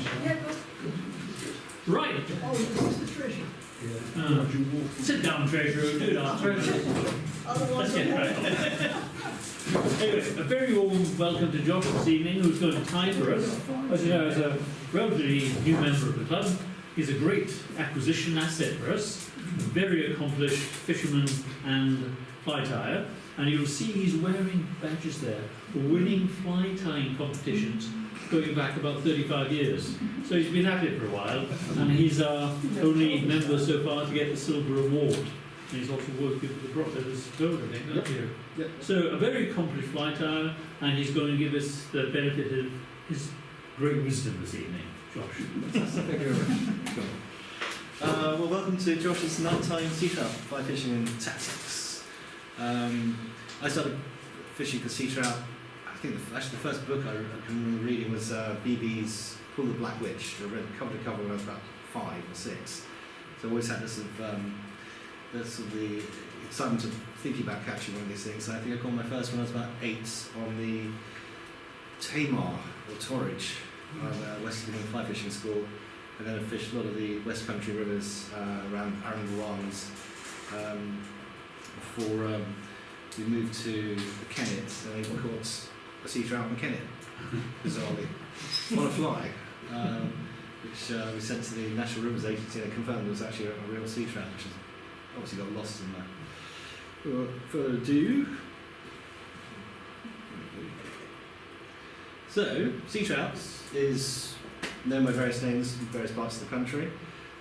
Yeah, good. Right. Oh, what's the treasure? Sit down, Treasurer. Do it afterwards. Otherwise, Let's get right on. Anyway, a very warm welcome to Josh this evening, who's going to tie for us. As you know, as a relatively new member of the club, he's a great acquisition asset for us. A very accomplished fisherman and fly tyer. And you'll see he's wearing badges there for winning fly tying competitions going back about 35 years. So he's been at it for a while, and he's our only member so far to get the silver award. And he's also working with the Brothers Gold, I think, up here. Yep. So a very accomplished fly tyer, and he's going to give us the benefit of his great wisdom this evening. Josh. Thank you very much. Well, welcome to Josh's nighttime sea trout fly fishing and tactics. I started fishing for sea trout. I think actually the first book I can remember reading was BB's Call the Black Witch. I read cover to cover when I was about 5 or 6. So I always had this sort of the excitement of thinking about catching one of these things. And I think I caught my first one when I was about 8 on the Tamar or Torridge West England Fly Fishing School. And then I fished a lot of the West Country rivers around Arundel Arms before we moved to the Kennet, and I caught a sea trout in Kennet, bizarrely, on a fly, which we sent to the National Rivers Agency, and they confirmed it was actually a real sea trout, which has obviously got lost in there. Without further ado, so sea trouts is known by various names in various parts of the country.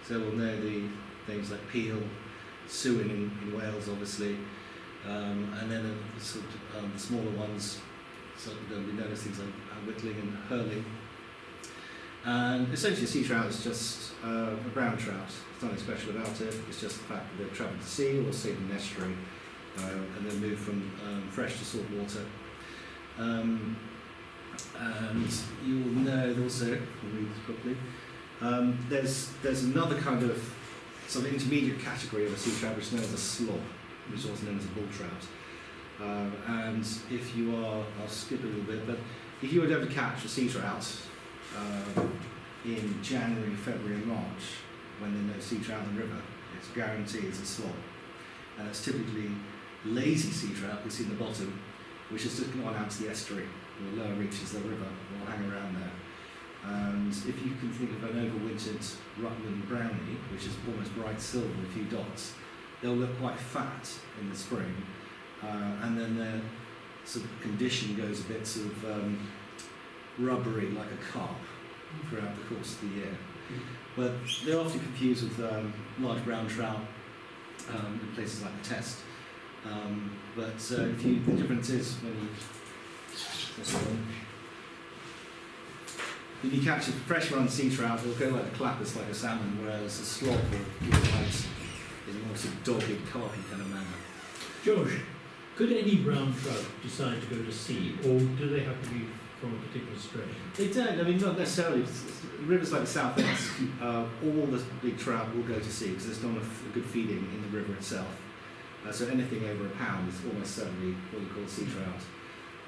So we'll know the names like Peel, Suin in Wales, obviously, and then the smaller ones, so they'll be known as things like whittling and hurling. And essentially, a sea trout is just a brown trout. There's nothing special about it. It's just the fact that they've travelled to sea or stayed in an estuary, and then moved from fresh to salt water. And you will know also, I'll read this properly, there's another kind of sort of intermediate category of a sea trout which is known as a slob, which is also known as a bull trout. And if you are, I'll skip a little bit, but if you were to ever catch a sea trout in January, February and March, when there's no sea trout in the river, it's guaranteed it's a slob. And it's typically lazy sea trout you see in the bottom, which has just gone out to the estuary, or the lower reaches of the river, will hang around there. And if you can think of an overwintered Rutland brownie, which is almost bright silver with a few dots, they'll look quite fat in the spring, and then their sort of condition goes a bit sort of rubbery like a carp throughout the course of the year. But they're often confused with large brown trout in places like the Test. But the difference is when you catch a fresh run sea trout, it'll go like a clappers, like a salmon, whereas a slop or white is a more sort of dogged, carpy kind of manner. Josh, could any brown trout decide to go to sea, or do they have to be from a particular strain? They don't, I mean, not necessarily. Rivers like the South East, all the big trout will go to sea because there's not a good feeding in the river itself. So anything over a pound is almost certainly what you call sea trout.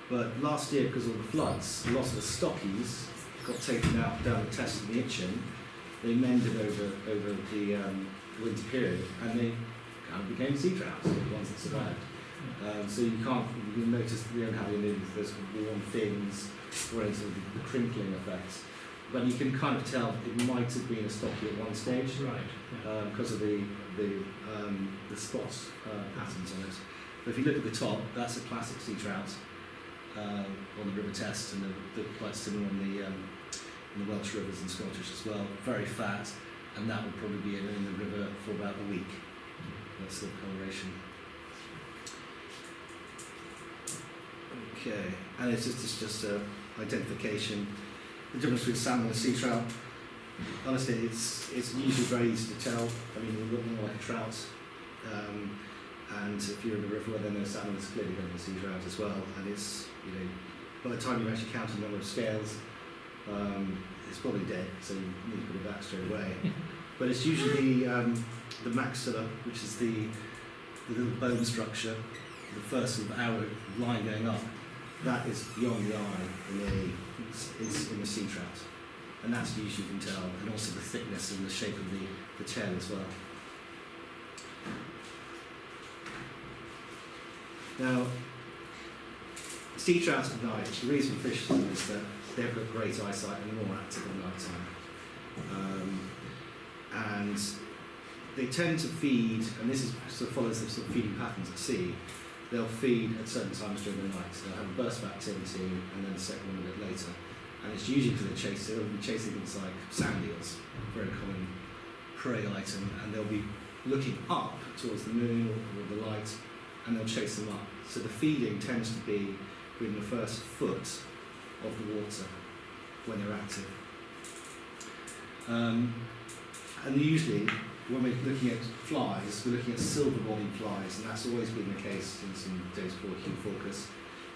But last year, because of the floods, lots of the stockies got taken out down the Test and the Itchen. They mended over the winter period, and they kind of became sea trouts, the ones that survived. So you'll notice you don't have any of those warm fins or any sort of the crinkling effects. But you can kind of tell it might have been a stocky at one stage, Right. because of the spot patterns on it. But if you look at the top, that's a classic sea trout on the River Test, and they're quite similar on the Welsh rivers and Scottish as well. Very fat, and that would probably be in the river for about a week. That's the coloration. Okay, and it's just identification. The difference between salmon and sea trout, honestly, it's usually very easy to tell. I mean, you look more like a trout, and if you're in the river, then the salmon is clearly going to be a sea trout as well. And it's, by the time you actually count the number of scales, it's probably dead, so you need to put it back straight away. But it's usually the maxilla, which is the little bone structure, the first sort of arrow line going up. That is beyond the eye in it's in the sea trout. and that's usually you can tell, and also the thickness and the shape of the tail as well. Now, sea trout at night, the reason we fish them is that they've got great eyesight and are more active at night time. And they tend to feed, and this is sort of follows the sort of feeding patterns at sea. They'll feed at certain times during the night. So they'll have a burst of activity and then a second one a bit later. And it's usually because they'll be chasing things like sand eels, a very common prey item, and they'll be looking up towards the moon or the light, and they'll chase them up. So the feeding tends to be within the first foot of the water when they're active. And usually, when we're looking at flies, we're looking at silver-bodied flies, and that's always been the case since in days before Q Focus.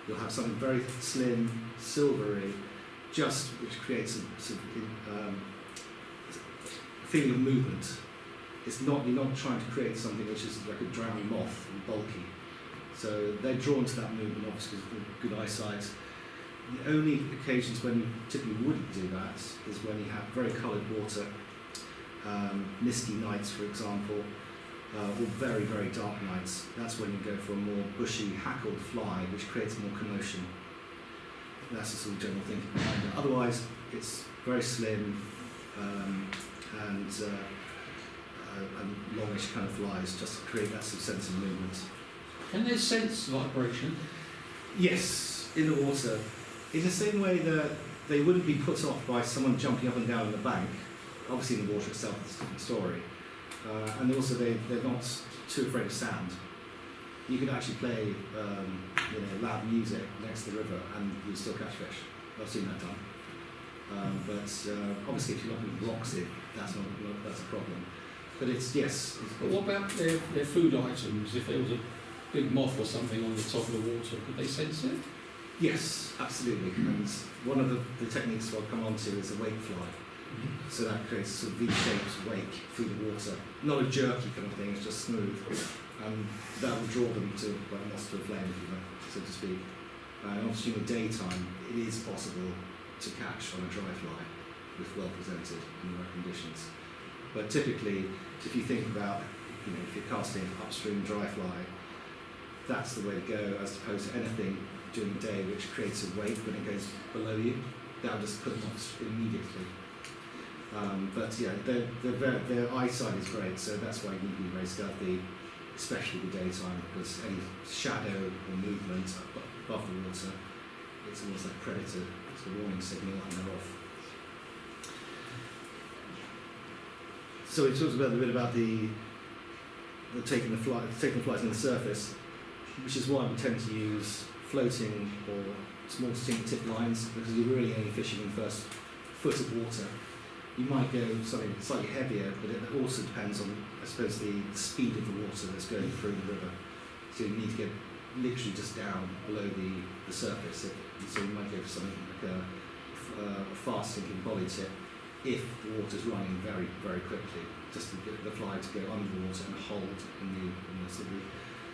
You'll have something very slim, silvery, which creates a sort of feeling of movement. You're not trying to create something which is like a drowning moth and bulky. So they're drawn to that movement, obviously, with good eyesight. The only occasions when you typically wouldn't do that is when you have very coloured water, misty nights, for example, or very, very dark nights. That's when you go for a more bushy, hackled fly, which creates more commotion. That's the sort of general thinking behind it. Otherwise, it's very slim and longish kind of flies, just to create that sort of sense of movement. Can they sense vibration? Yes, in the water. In the same way that they wouldn't be put off by someone jumping up and down on the bank. Obviously, in the water itself, it's a different story. And also, they're not too afraid of sound. You could actually play loud music next to the river and you'll still catch fish. I've seen that done. But obviously, if you're not in rocks, that's a problem. But But what about their food items? If there was a big moth or something on the top of the water, could they sense it? Yes, absolutely. And one of the techniques I'll come on to is a wake fly. So that creates a sort of V-shaped wake through the water. Not a jerky kind of thing, it's just smooth. And that will draw them to like moss to a flame, if you like, so to speak. And obviously in the daytime, it is possible to catch on a dry fly if well presented in the right conditions. But typically, if you think about, if you're casting upstream dry fly, that's the way to go, as opposed to anything during the day which creates a wake when it goes below you. That'll just put them off immediately. But yeah, their eyesight is great, so that's why you need to be very stealthy, especially in the daytime, because any shadow or movement above the water, it's almost like predator. It's a warning signal and they're off. So we talked a little bit about the taking the flies on the surface, which is why we tend to use floating or small distinct tip lines, because you're really only fishing in the first foot of water. You might go something slightly heavier, but it also depends on, I suppose, the speed of the water that's going through the river. So you need to get literally just down below the surface. So you might go for something like a fast sinking volley tip if the water's running very, very quickly, just to get the fly to go under the water and hold in the sort of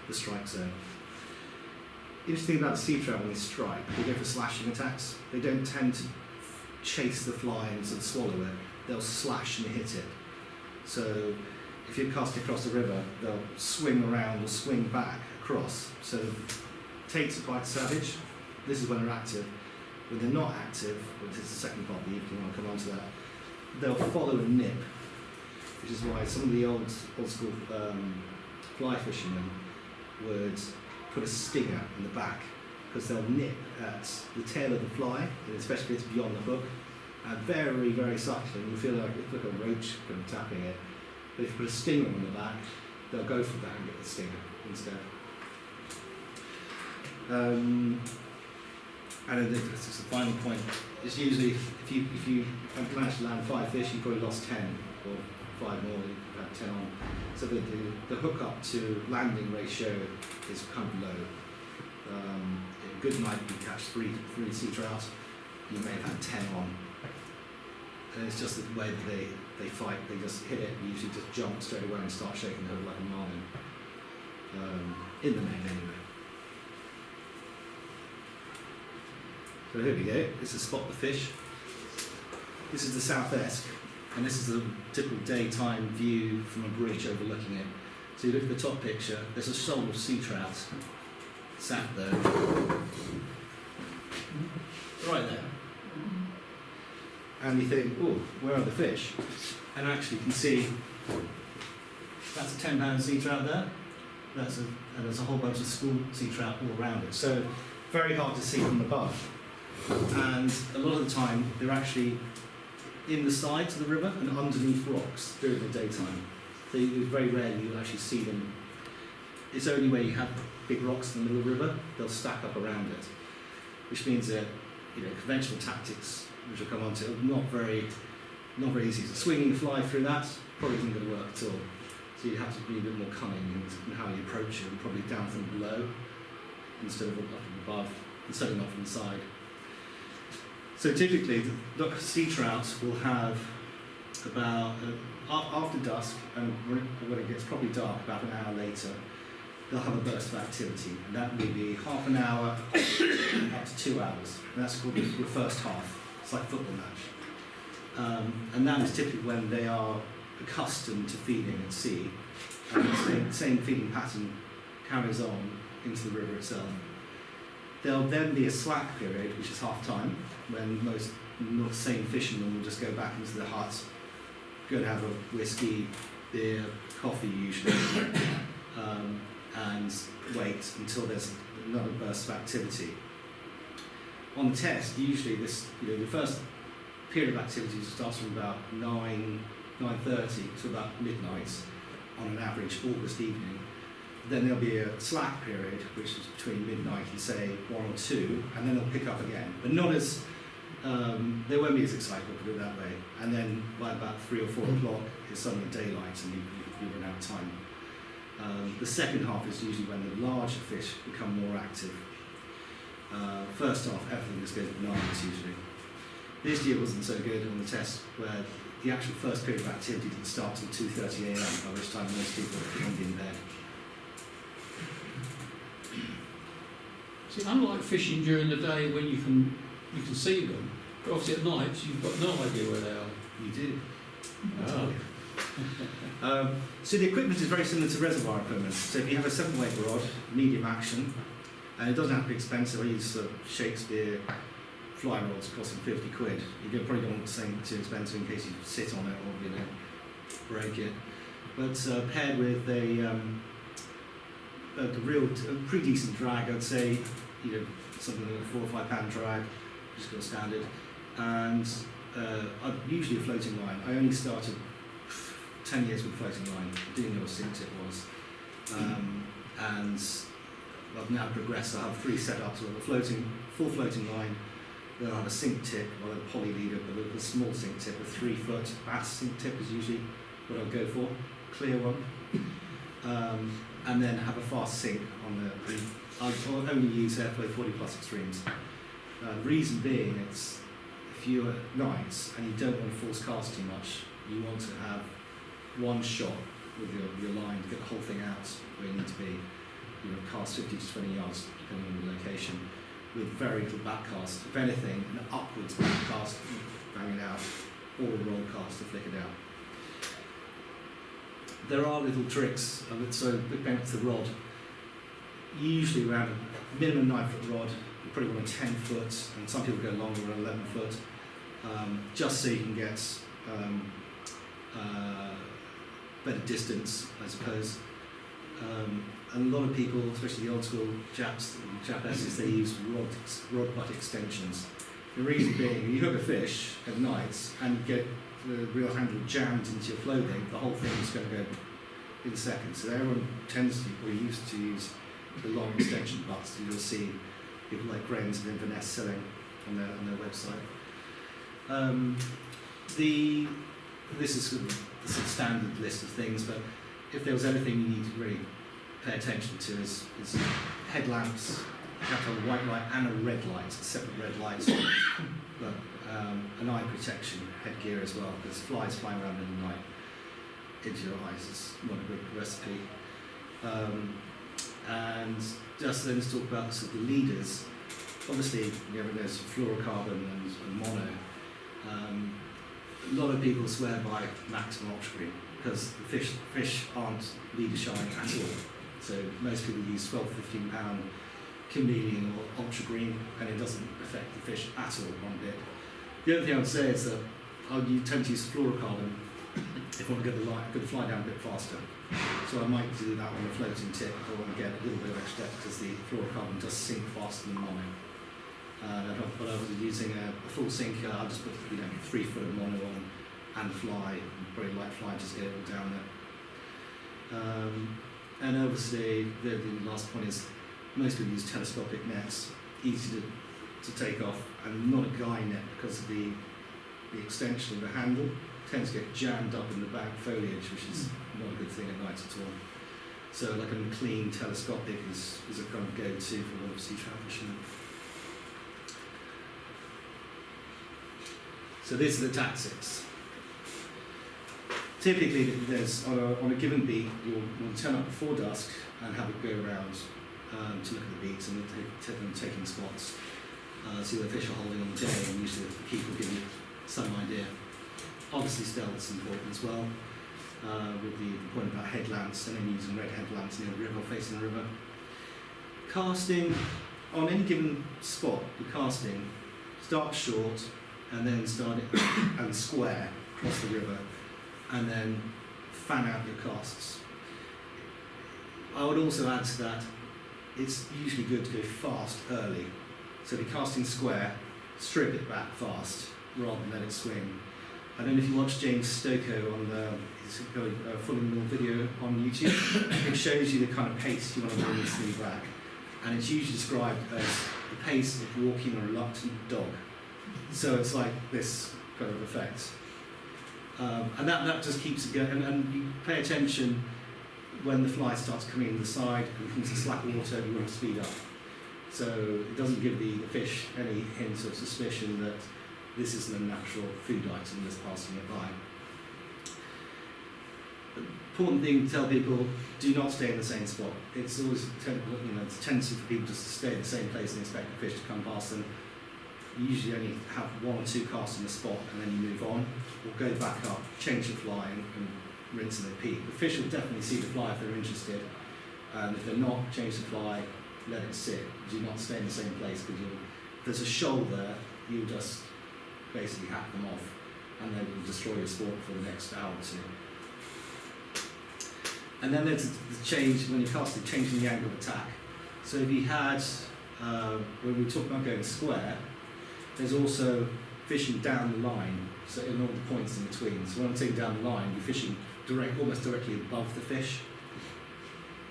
the strike zone. Interesting about the sea trout when they strike, they go for slashing attacks. They don't tend to chase the fly and sort of swallow it. They'll slash and hit it. So if you're casting across the river, they'll swing around or swing back across. So takes are quite savage. This is when they're active. When they're not active, which is the second part, if you want to come on to that, they'll follow a nip, which is why some of the old school fly fishermen would put a stinger in the back, because they'll nip at the tail of the fly, and especially if it's beyond the hook, and very, very subtly, and you feel like it's like a roach kind of tapping it. But if you put a stinger on the back, they'll go for that and get the stinger instead. And then this is the final point. It's usually if you manage to land 5 fish, you probably lost 10 or 5 more. You've had 10 on. So the hook up to landing ratio is kind of low. A good night you catch 3 sea trout, you may have had 10 on. And it's just the way that they fight. They just hit it and usually just jump straight away and start shaking the hook like a marlin. In the main anyway. So here we go. This is spot the fish. This is the South Esk, and this is a typical daytime view from a bridge overlooking it. So you look at the top picture, there's a shoal of sea trout sat there. Right there. And you think, oh, where are the fish? And actually you can see that's a 10-pound sea trout there. And there's a whole bunch of school sea trout all around it. So very hard to see from above. And a lot of the time they're actually in the sides of the river and underneath rocks during the daytime. So very rarely you'll actually see them. It's only where you have big rocks in the middle of the river, they'll stack up around it. Which means that conventional tactics, which we'll come on to, are not very easy. So swinging a fly through that probably isn't going to work at all. So you have to be a bit more cunning in how you approach it, and probably down from below instead of up from above, and certainly not from the side. So typically, the sea trout will have about, after dusk, and when it gets probably dark, about an hour later, they'll have a burst of activity, and that may be half an hour up to 2 hours. And that's called the first half. It's like a football match. And that is typically when they are accustomed to feeding at sea, and the same feeding pattern carries on into the river itself. There'll then be a slack period, which is half time, when most sane fishermen will just go back into the hut, go and have a whiskey, beer, coffee usually, and wait until there's another burst of activity. On the test, usually the first period of activity starts from about 9:30 to about midnight on an average August evening. Then there'll be a slack period, which is between midnight and say 1 or 2, and then they'll pick up again. But not as, they won't be as excited, put it that way. And then by about 3 or 4 o'clock, it's suddenly daylight and you run out of time. The second half is usually when the larger fish become more active. First half, everything just goes bananas usually. This year wasn't so good on the test, where the actual first period of activity didn't start till 2:30 a.m, by which time most people are in bed. See, unlike fishing during the day when you can see them, but obviously at night you've got no idea where they are. You do. Oh. So the equipment is very similar to reservoir equipment. So if you have a 7-weight rod, medium action, and it doesn't have to be expensive. I use Shakespeare fly rods costing 50 quid. You probably don't want something too expensive in case you sit on it or break it. But paired with a pretty decent drag, I'd say, something like a 4 or 5 pound drag, just got standard, and usually a floating line. I only started 10 years with floating line, didn't know what a sink tip was, and I've now progressed. I have 3 setups with a full floating line. Then I have a sink tip or a poly leader, but a small sink tip, a 3-foot bass sink tip is usually what I'll go for, clear one. And then have a fast sink on I'll only use Airflow 40 Plus Extremes. Reason being, it's if you're at nights and you don't want to force cast too much, you want to have one shot with your line to get the whole thing out where you need to be. Cast 50 to 20 yards depending on the location, with very little back cast. If anything, an upwards back cast, bang it out, or a roll cast to flick it out. There are little tricks of it, so back to the rod. Usually around a minimum 9-foot rod, you probably want a 10-foot, and some people go longer, around 11-foot, just so you can get better distance, I suppose. And a lot of people, especially the old school Japanese, they use rod butt extensions. The reason being, you hook a fish at night and you get the reel handle jammed into your clothing, the whole thing is going to go in seconds. So everyone tends to, or used to use the long extension butts. You'll see people like Graham's and Inverness selling on their website. This is sort of the standard list of things, but if there was anything you need to really pay attention to is headlamps. You have to have a white light and a red light, separate red lights, but an eye protection headgear as well, because flies flying around in the night into your eyes is not a good recipe. And just then to talk about sort of the leaders. Obviously, there's fluorocarbon and mono. A lot of people swear by maximum ultra green because the fish aren't leader shine at all. So most people use 12, 15 pound chameleon or ultra green, and it doesn't affect the fish at all one bit. The other thing I would say is that you tend to use fluorocarbon if I want to get the fly down a bit faster. So I might do that on a floating tip if I want to get a little bit of extra depth because the fluorocarbon does sink faster than mono. But I was using a full sinker, I just put 3 foot of mono on and fly, very light fly, just get it all down there. And obviously the last point is most people use telescopic nets, easy to take off, and not a guy net because of the extension of the handle tends to get jammed up in the back foliage, which is not a good thing at night at all. So like a McLean telescopic is a kind of go-to for a lot of sea trout fishermen. So these are the tactics. Typically, there's on a given beat, you'll turn up before dusk and have a go around to look at the beats and taking spots. See where fish are holding on the day, and usually the keeper will give you some idea. Obviously, stealth's important as well, with the point about headlamps and then using red headlamps near the river, facing the river. Casting on any given spot, the casting start short and then start it and square across the river, and then fan out your casts. I would also add to that, it's usually good to go fast early. So if you're casting square, strip it back fast rather than let it swing. I don't know if you watch James Stocco on his full and more video on YouTube. It shows you the kind of pace you want to bring this thing back, and it's usually described as the pace of walking a reluctant dog. So it's like this kind of effect. And that just keeps it going, and you pay attention when the fly starts coming in the side and comes to slack water, you want to speed up. So it doesn't give the fish any hint of suspicion that this isn't a natural food item that's passing it by. Important thing to tell people, do not stay in the same spot. It's always it's a tendency for people just to stay in the same place and expect the fish to come past them. You usually only have 1 or 2 casts in a spot and then you move on, or go back up, change the fly and rinse and repeat. The fish will definitely see the fly if they're interested, and if they're not, change the fly, let it sit. Do not stay in the same place because if there's a shoal there, you'll just basically hack them off and then you'll destroy your sport for the next hour or 2. And then there's the change, when you cast it, changing the angle of attack. So if you had, when we talk about going square, there's also fishing down the line, so in all the points in between. So when I'm taking down the line, you're fishing almost directly above the fish.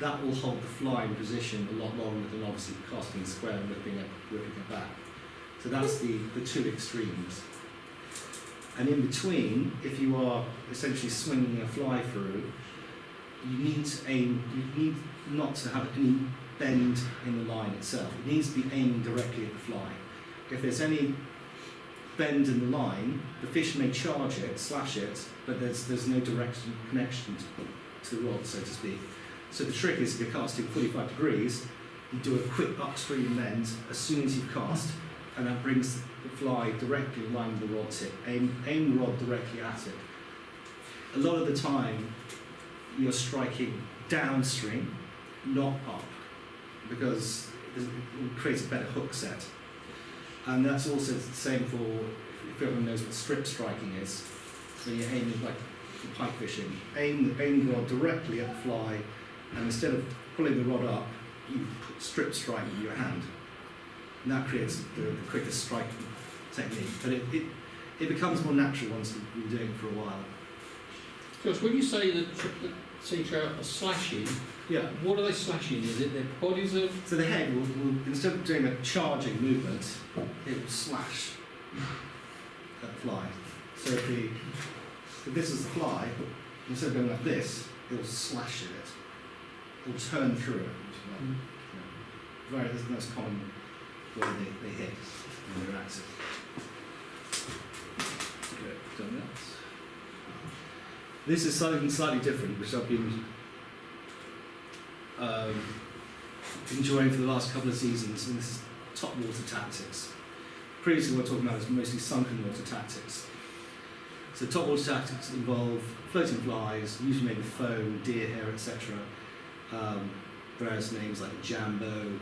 That will hold the fly in position a lot longer than obviously casting square and whipping it back. So that's the 2 extremes. And in between, if you are essentially swinging a fly through, you need not to have any bend in the line itself. It needs to be aiming directly at the fly. If there's any bend in the line, the fish may charge it, slash it, but there's no direct connection to the rod, so to speak. So the trick is, if you're casting 45 degrees, you do a quick upstream bend as soon as you've cast, and that brings the fly directly in line with the rod tip. Aim the rod directly at it. A lot of the time, you're striking downstream, not up, because it creates a better hook set. And that's also the same for, if everyone knows what strip striking is, when you're aiming like for pike fishing. Aim the rod directly at the fly, and instead of pulling the rod up, you strip strike with your hand. And that creates the quickest striking technique. But it becomes more natural once you've been doing it for a while. Josh, when you say that sea trout are slashing, Yeah. what are they slashing? Is it their bodies are... So the head will instead of doing a charging movement, it will slash at the fly. So if this is the fly, instead of going like this, it will slash at it. It will turn through it. That's the most common way they hit when they're active. Good, done that. This is something slightly different, which I've been enjoying for the last couple of seasons, and this is top water tactics. Previously what we're talking about is mostly sunken water tactics. So top water tactics involve floating flies, usually made with foam, deer hair, etc. Various names like Jambo,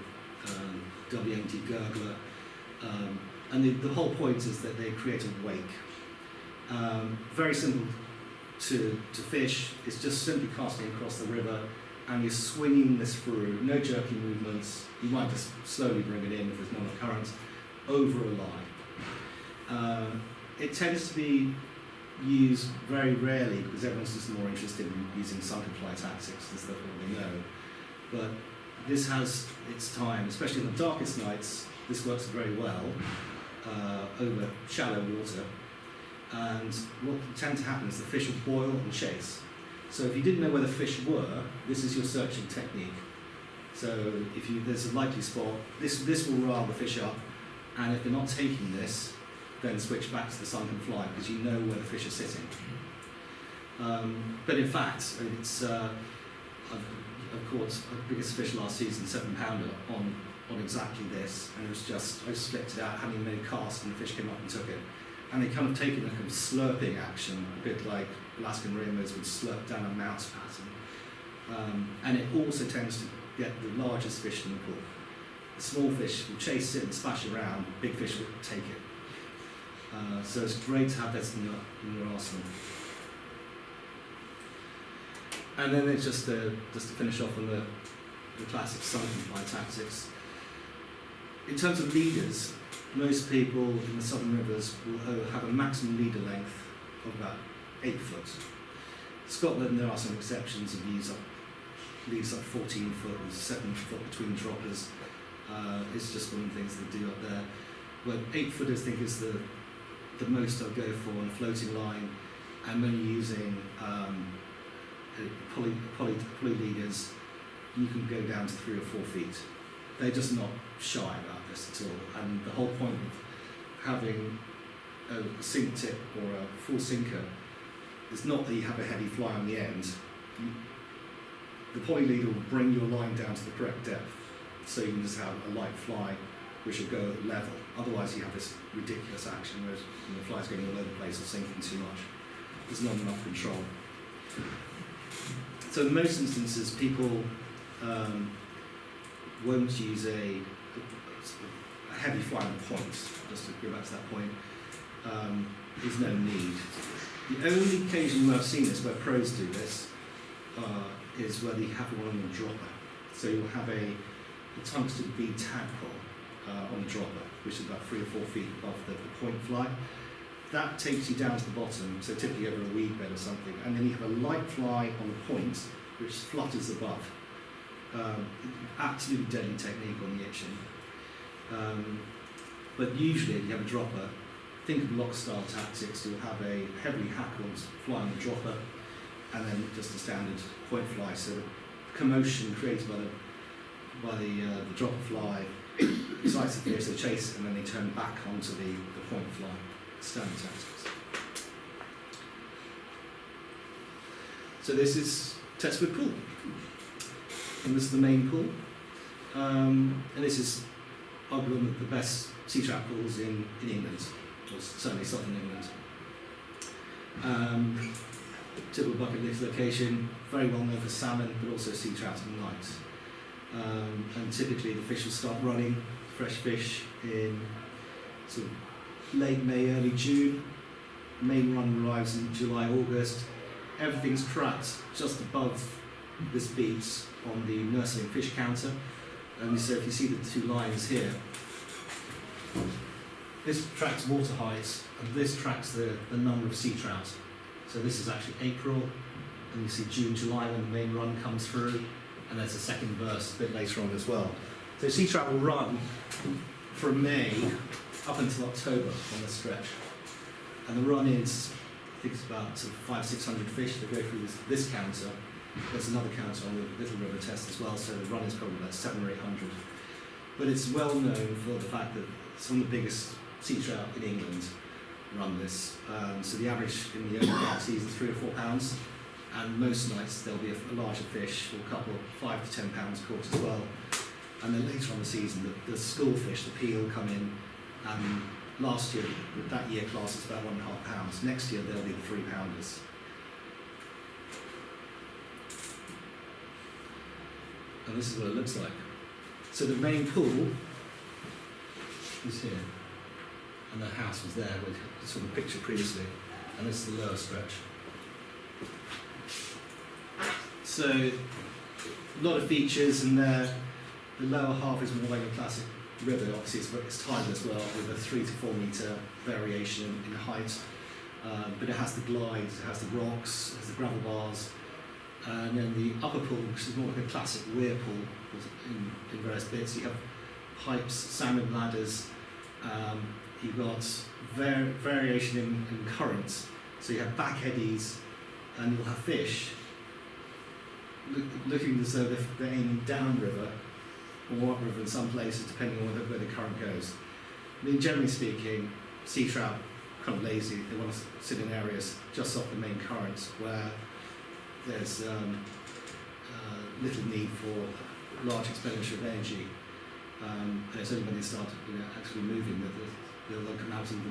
WMT Gurgler. And the whole point is that they create a wake. Very simple to fish. It's just simply casting across the river and you're swinging this through, no jerky movements. You might just slowly bring it in if there's not enough current, over a line. It tends to be used very rarely because everyone's just more interested in using sunken fly tactics, that's what they know. But this has its time, especially in the darkest nights. This works very well over shallow water. And what will tend to happen is the fish will boil and chase. So if you didn't know where the fish were, this is your searching technique. So if there's a likely spot, this will rile the fish up. And if you're not taking this, then switch back to the sunken fly because you know where the fish are sitting. But in fact, it's I've caught the biggest fish last season, 7-pounder, on exactly this, and it was just I just flipped it out, hadn't made a cast, and the fish came up and took it. And they kind of taken a kind of slurping action, a bit like Alaskan rainbows would slurp down a mouse pattern. And it also tends to get the largest fish in the pool. The small fish will chase it and splash around, big fish will take it. So it's great to have this in your arsenal. And then it's just to finish off on the classic sunken fly tactics. In terms of leaders, most people in the southern rivers will have a maximum leader length of about 8 foot. Scotland, there are some exceptions of leads up 14 foot and 7 foot between droppers. It's just one of the things they do up there. But 8 foot, I think, is the most I'll go for on a floating line. And when you're using poly leaders, you can go down to 3 or 4 feet. They're just not shy about this at all. And the whole point of having a sink tip or a full sinker is not that you have a heavy fly on the end. The poly leader will bring your line down to the correct depth, so you can just have a light fly which will go level. Otherwise you have this ridiculous action where the fly's going all over the place or sinking too much. There's not enough control. So in most instances, people won't use a heavy fly on point. Just to go back to that point, there's no need. The only occasion where I've seen this, where pros do this, is where they have one on the dropper. So you'll have a tungsten bead tadpole on the dropper, which is about 3 or 4 feet above the point fly. That takes you down to the bottom, so typically over a weed bed or something, and then you have a light fly on the point, which flutters above. Absolutely deadly technique on the itching. But usually, if you have a dropper, think of lock-style tactics. You'll have a heavily hackled fly on the dropper, and then just a standard point fly. So the commotion created by the dropper fly excites the fish, they chase, and then they turn back onto the point fly. Standard tactics. So this is Testwood Pool, and this is the main pool, and this is arguably one of the best sea trap pools in England, or certainly southern England. Typical bucket list location, very well known for salmon, but also sea trout at night. And typically the fish will start running, fresh fish, in sort of late May, early June. Main run arrives in July, August. Everything's tracked just above this beach on the nursing fish counter. And so if you see the 2 lines here, this tracks water heights, and this tracks the number of sea trout. So this is actually April, and you see June, July when the main run comes through, and there's a second burst a bit later on as well. So sea trout will run from May up until October on this stretch. And the run is, I think it's about sort of 500-600 fish that go through this counter. There's another counter on the Little River test as well, so the run is probably about 700 or 800. But it's well known for the fact that some of the biggest sea trout in England run this. So the average in the early part of the season is 3 or 4 pounds, and most nights there'll be a larger fish, or a couple, 5 to 10 pounds caught as well. And then later on the season, the school fish, the peel, come in, and last year, that year class was about £1.5. Next year they'll be the £3. And this is what it looks like. So the main pool is here, and the house was there with sort of picture previously, and this is the lower stretch. So a lot of features, and the lower half is more like a classic river. Obviously it's tidal as well, with a 3 to 4 metre variation in height, but it has the glides, it has the rocks, it has the gravel bars, and then the upper pool, which is more like a classic weir pool in various bits. You have pipes, salmon bladders, you've got variation in currents, so you have back eddies, and you'll have fish looking as though they're aiming downriver or upriver in some places, depending on where the current goes. I mean, generally speaking, sea trout are kind of lazy. They want to sit in areas just off the main current where there's little need for large expenditure of energy. And it's only when they start actually moving that they'll come out of the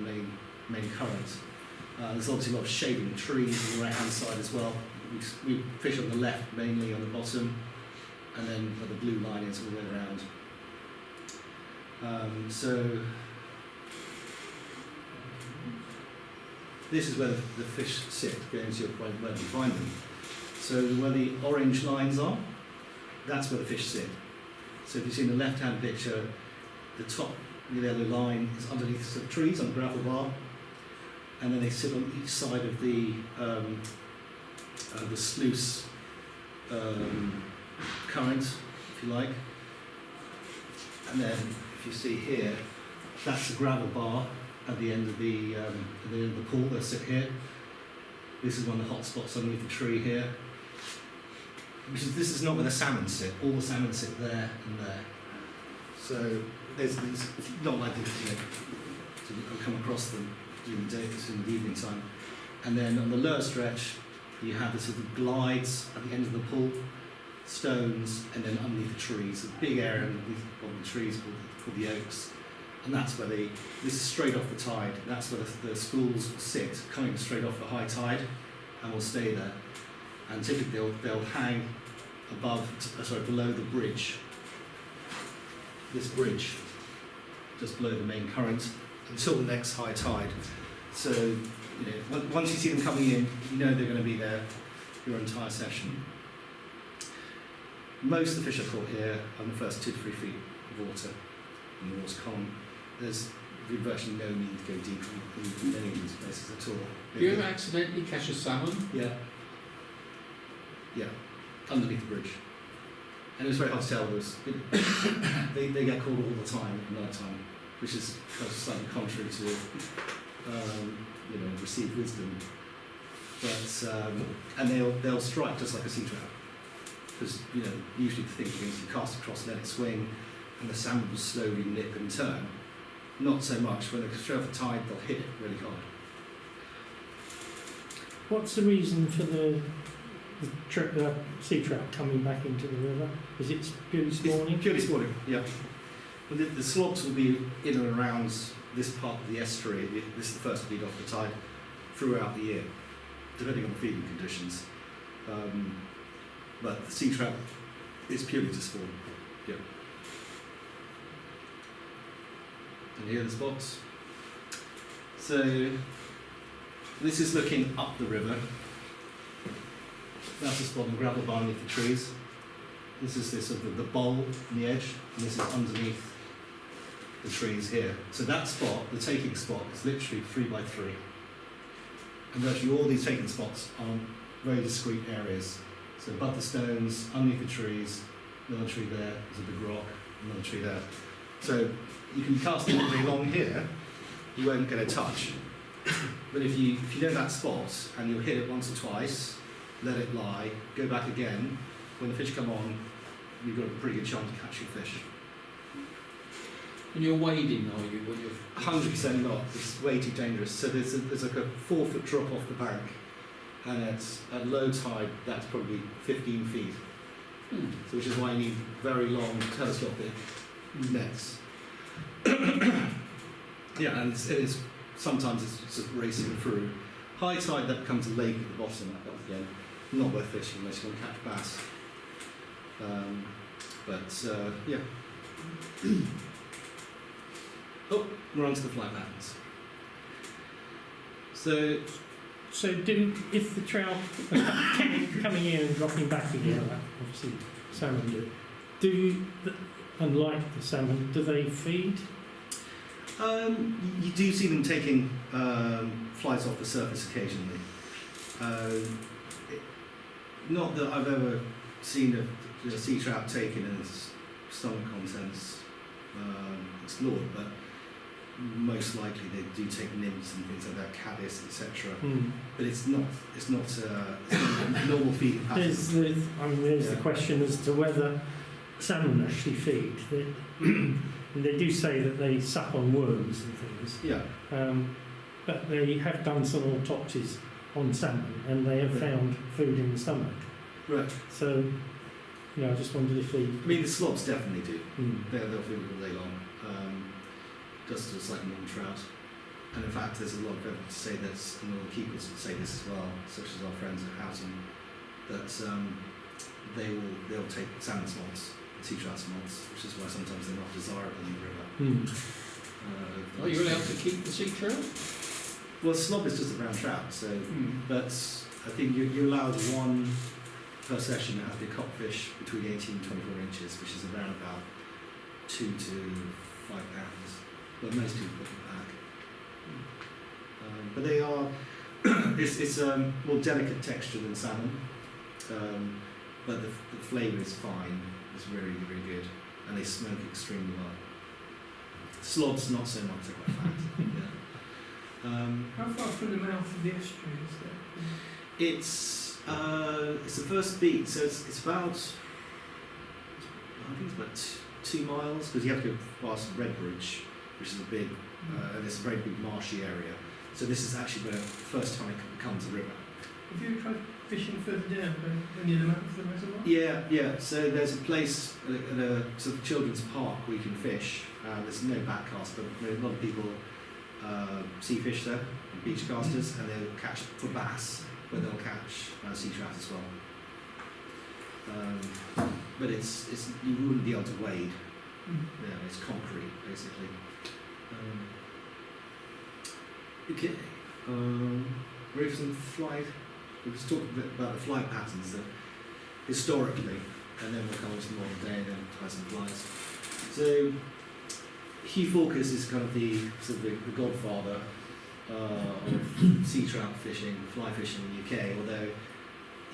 main current. There's obviously a lot of shading trees on the right hand side as well. We fish on the left mainly, on the bottom, and then where the blue line is all the way around. So this is where the fish sit, going to your point where we find them. So where the orange lines are, that's where the fish sit. So if you see in the left-hand picture, the top yellow line is underneath some trees on a gravel bar, and then they sit on each side of the sluice current, if you like. And then if you see here, that's the gravel bar at the end of the pool. They sit here. This is one of the hot spots underneath the tree here. This is not where the salmon sit. All the salmon sit there and there. So it's not likely to come across them during the day, it's in the evening time. And then on the lower stretch, you have the sort of glides at the end of the pool, stones, and then underneath the trees, a big area underneath the trees called the oaks. And that's where this is straight off the tide, that's where the schools sit, coming straight off the high tide, and will stay there. And typically they'll hang below the bridge, this bridge, just below the main current, until the next high tide. So, once you see them coming in, you know they're going to be there your entire session. Most of the fish are caught here on the first 2 to 3 feet of water in the water's calm. There's virtually no need to go deep in any of these places at all. Do you ever accidentally catch a salmon? Yeah, underneath the bridge. And it's very hard to tell. They get caught all the time at night time, which is slightly contrary to received wisdom. But and they'll strike just like a sea trout, because usually the thinking is you cast across, let it swing, and the salmon will slowly nip and turn. Not so much when they straight off the tide, they'll hit it really hard. What's the reason for the sea trout coming back into the river? Is it purely spawning? It's purely spawning, yeah. Well, the slots will be in and around this part of the estuary. This is the first feed off the tide throughout the year, depending on the feeding conditions. But the sea trout is purely to spawn. Yeah. And here are the spots. So this is looking up the river. That's a spot on gravel bar underneath the trees. This is the bowl on the edge, and this is underneath the trees here. So that spot, the taking spot, is literally 3 by 3. And virtually all these taking spots are very discrete areas. So above the stones, underneath the trees, another tree there, there's a big rock, another tree there. So you can cast it all day long here, you won't get a touch. But if you know that spot and you'll hit it once or twice, let it lie, go back again, when the fish come on, you've got a pretty good chance of catching fish. And you're wading, are you? When you're 100% not. It's way too dangerous. So there's like a 4-foot drop off the bank, and at low tide that's probably 15 feet. So which is why you need very long telescopic nets. Yeah, and it's sometimes it's just racing through. High tide, that becomes a lake at the bottom. Again, not worth fishing unless you want to catch bass. Yeah. Oh, we're on to the fly patterns. So if the trout are coming in and dropping back again, obviously salmon do, unlike the salmon, do they feed? You do see them taking flies off the surface occasionally. Not that I've ever seen a sea trout taken and its stomach contents explored, but most likely they do take nymphs and things like that, caddis, etc. But it's not a normal feeding pattern. There's the question as to whether salmon actually feed. They do say that they suck on worms and things. Yeah. But they have done some autopsies on salmon and they have found food in the stomach. Right. So, I just wondered if they... I mean, the slobs definitely do. They'll feed all day long. Just like normal trout. And in fact, there's a lot of evidence to say this, and all the keepers would say this as well, such as our friends at Houghton, that they'll take salmon smolts, sea trout smolts, which is why sometimes they're not desirable in the river. Are you allowed to keep the sea trout? Well, slob is just a brown trout, so but I think you're allowed one per session that has to be a copfish between 18 and 24 inches, which is around about 2 to 5 pounds. But most people put them back. But they are, it's a more delicate texture than salmon, but the flavour is fine. It's really, really good, and they smoke extremely well. Slobs not so much, they're quite fat. Yeah. How far from the mouth of the estuary is that? It's the first beat, so it's about, I think it's about 2 miles, because you have to go past Redbridge, which is a big, and it's a very big marshy area. So this is actually the first time it becomes a river. Have you tried fishing further down, when near the mouth of the reservoir? Yeah. So there's a place at a sort of children's park where you can fish. There's no backcast, but a lot of people sea fish there, beach casters, and they'll catch for bass, but they'll catch sea trout as well. But it's you wouldn't be able to wade. Yeah, it's concrete basically. Okay. Reefs and fly. We'll just talk a bit about the fly patterns historically, and then we'll come on to the modern day and then try some flies. So Hugh Fawkes is kind of the godfather of sea trout fishing, fly fishing in the UK, although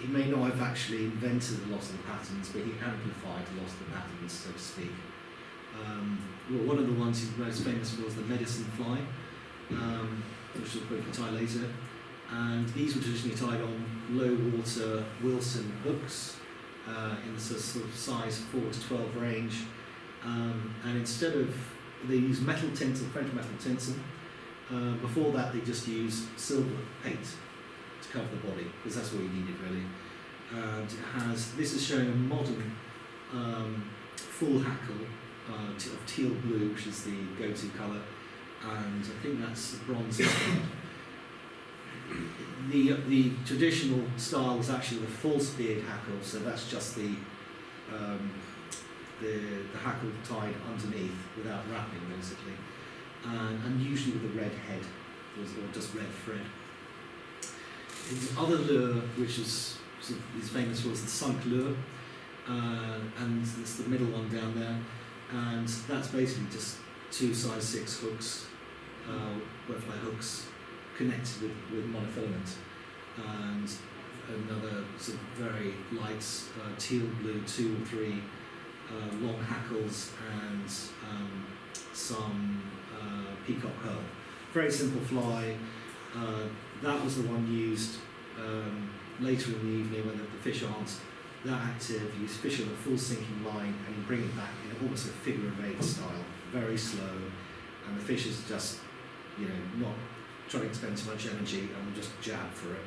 he may not have actually invented a lot of the patterns, but he amplified a lot of the patterns, so to speak. One of the ones he's most famous for was the medicine fly, which we'll probably tie later. And these were traditionally tied on low water Wilson hooks in the sort of size 4 to 12 range. And instead of, they use metal tinsel, French metal tinsel. Before that, they just used silver paint to cover the body, because that's what you needed really. And it has, this is showing a modern full hackle of teal blue, which is the go-to colour, and I think that's the bronze colour. The traditional style was actually the false beard hackle, so that's just the hackle tied underneath without wrapping, basically, and usually with a red head or just red thread. The other lure, which is famous for, is the sunk lure, and it's the middle one down there, and that's basically just 2 size 6 hooks, wetfly hooks, connected with monofilament, and another sort of very light teal blue 2 or 3 long hackles, and some peacock herl. Very simple fly. That was the one used later in the evening when the fish aren't that active. You fish on a full sinking line and you bring it back in almost a figure of 8 style, very slow, and the fish is just, not trying to expend too much energy and will just jab for it.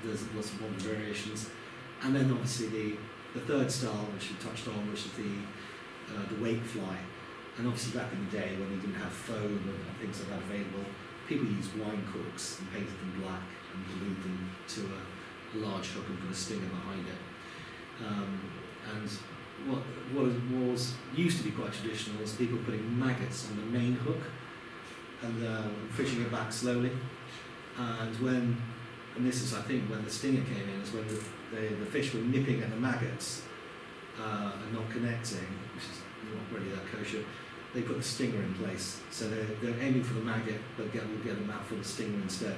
There's lots of modern variations. And then obviously the third style, which we touched on, which is the wake fly. And obviously back in the day when we didn't have foam and things like that available, people used wine corks and painted them black and glued them to a large hook and put a stinger behind it. And what was used to be quite traditional is people putting maggots on the main hook and fishing it back slowly. And this is, I think, when the stinger came in, is when the fish were nipping at the maggots and not connecting, which is not really that kosher. They put the stinger in place, so they're aiming for the maggot, but will get a mouthful of stinger instead.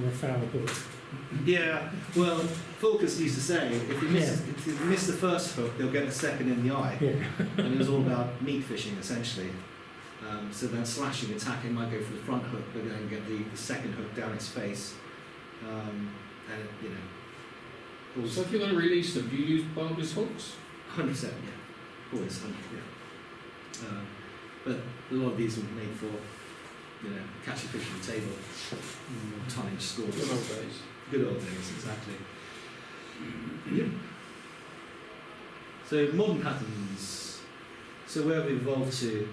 Or a foul hook. Yeah, well, Fulkus used to say, if you miss the first hook, they'll get a second in the eye. Yeah. And it was all about meat fishing, essentially. So then slashing, attacking might go for the front hook, but then get the second hook down its face. And, you know, So if you're going to release them, do you use barbless hooks? 100%, yeah. Always 100%, yeah. But a lot of these were made for, you know, catch a fish on the table, tonnage scores. Good old days. Good old days, exactly. Yep. So modern patterns. So where have we evolved to?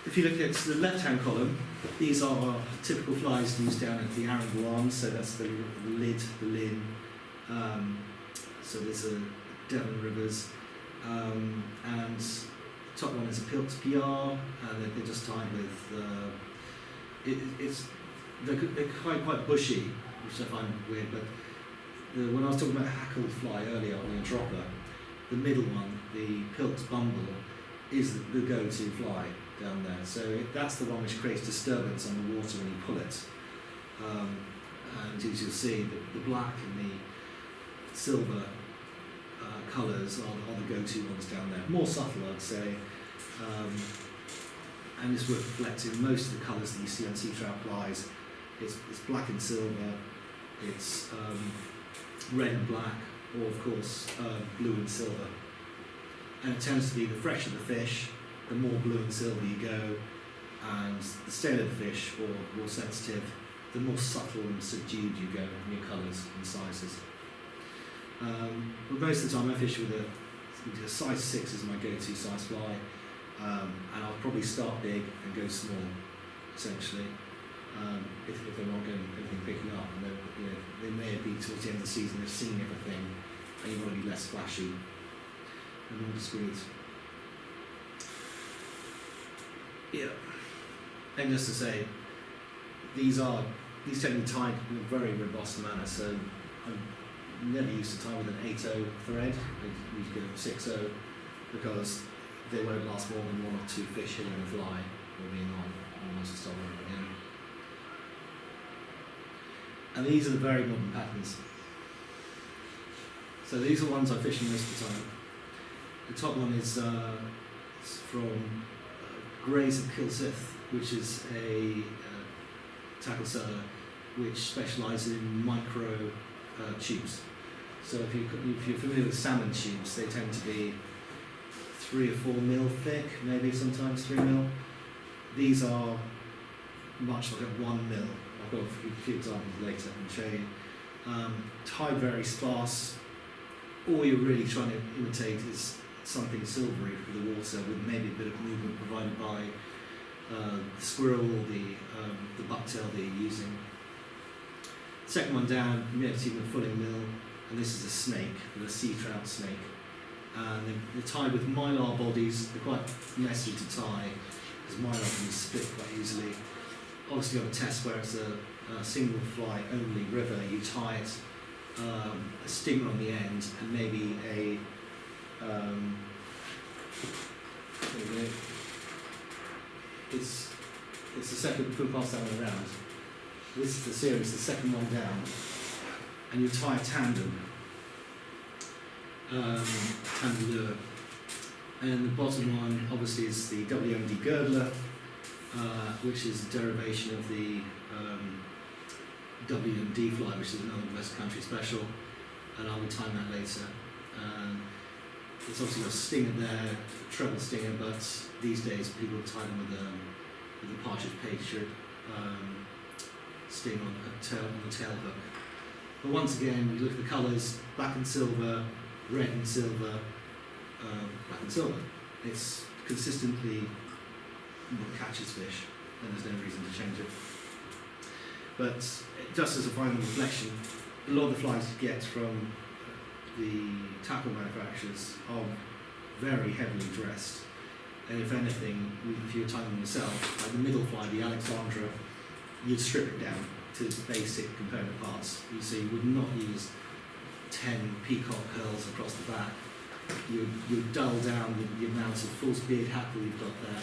If you look at the left-hand column, these are typical flies used down at the Arran, so that's the lid, the lin. So there's a Devon Rivers, and top one is a Pilt PR, and they're just tied with. They're quite bushy, which I find weird. But when I was talking about hackled fly earlier on the dropper, the middle one, the Pilt Bumble, is the go-to fly down there. So that's the one which creates disturbance on the water when you pull it. And as you'll see, the black and the silver colours are the go-to ones down there. More subtle, I'd say. And it's worth reflecting most of the colours that you see on sea trout flies. It's black and silver, it's red and black, or of course blue and silver. And it tends to be the fresher the fish, the more blue and silver you go, and the staler the fish, or more sensitive, the more subtle and subdued you go in your colours and sizes. But most of the time I fish with a size 6 is my go-to size fly, and I'll probably start big and go small, essentially, if they're not getting anything picking up. And they may be towards the end of the season, they've seen everything, and you want to be less flashy and more discreet. Yeah. And just to say, these tend to be tied in a very robust manner, so I'm never used to tie with an 8/0 thread. I usually go 6/0 because they won't last more than 1 or 2 fish hitting the fly or being on once it's stolen again. And these are the very modern patterns. So these are ones I fish most of the time. The top one is from Grays of Kilsyth, which is a tackle seller which specialises in micro tubes. So if you're familiar with salmon tubes, they tend to be 3 or 4 mil thick, maybe sometimes 3 mil. These are much like a 1 mil. I've got a few examples later I can show you. Tied very sparse. All you're really trying to imitate is something silvery through the water with maybe a bit of movement provided by the squirrel, the bucktail that you're using. Second one down, you may have seen the fulling mill, and this is a snake, a sea trout snake. And they're tied with mylar bodies. They're quite messy to tie, because mylar can split quite easily. Obviously on a test where it's a single fly only river, you tie it, a stinger on the end, and maybe a there we go. It's the second, we'll pass that one around. This is the series, the second one down, and you tie a tandem lure. And the bottom one obviously is the WMD girdler, which is a derivation of the WMD fly, which is another West Country special, and I'll be tying that later. It's obviously got a stinger there, a treble stinger, but these days people tie them with a partridge page sting on the tail hook. But once again, you look at the colours, black and silver, red and silver, black and silver. It's consistently catches fish, and there's no reason to change it. But just as a final reflection, a lot of the flies you get from the tackle manufacturers are very heavily dressed. And if anything, if you're tying them yourself, like the middle fly, the Alexandra, you'd strip it down to basic component parts. So you would not use 10 peacock curls across the back. You'd dull down the amount of false beard hackle you've got there,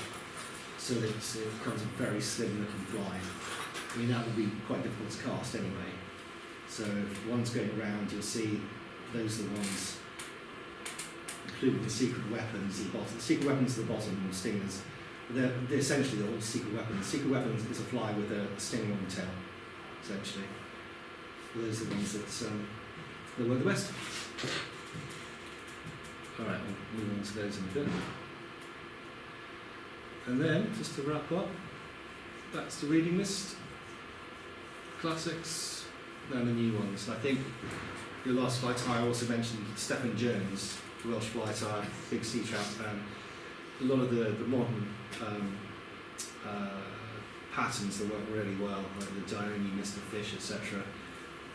so that it becomes a very slim looking fly. I mean, that would be quite difficult to cast anyway. So if one's going around, you'll see those are the ones, including the secret weapons at the bottom. The secret weapons at the bottom, or stingers, they're essentially the whole secret weapon. The secret weapon is a fly with a stinger on the tail, essentially. Those are the ones that work the best. Alright, we'll move on to those in a bit. And then, just to wrap up, that's the reading list. Classics, and the new ones. I think your last fly tie, I also mentioned Stephen Jones, Welsh fly tie, big sea trout fan. A lot of the modern patterns that work really well, like the Dione, Mr. Fish, etc.,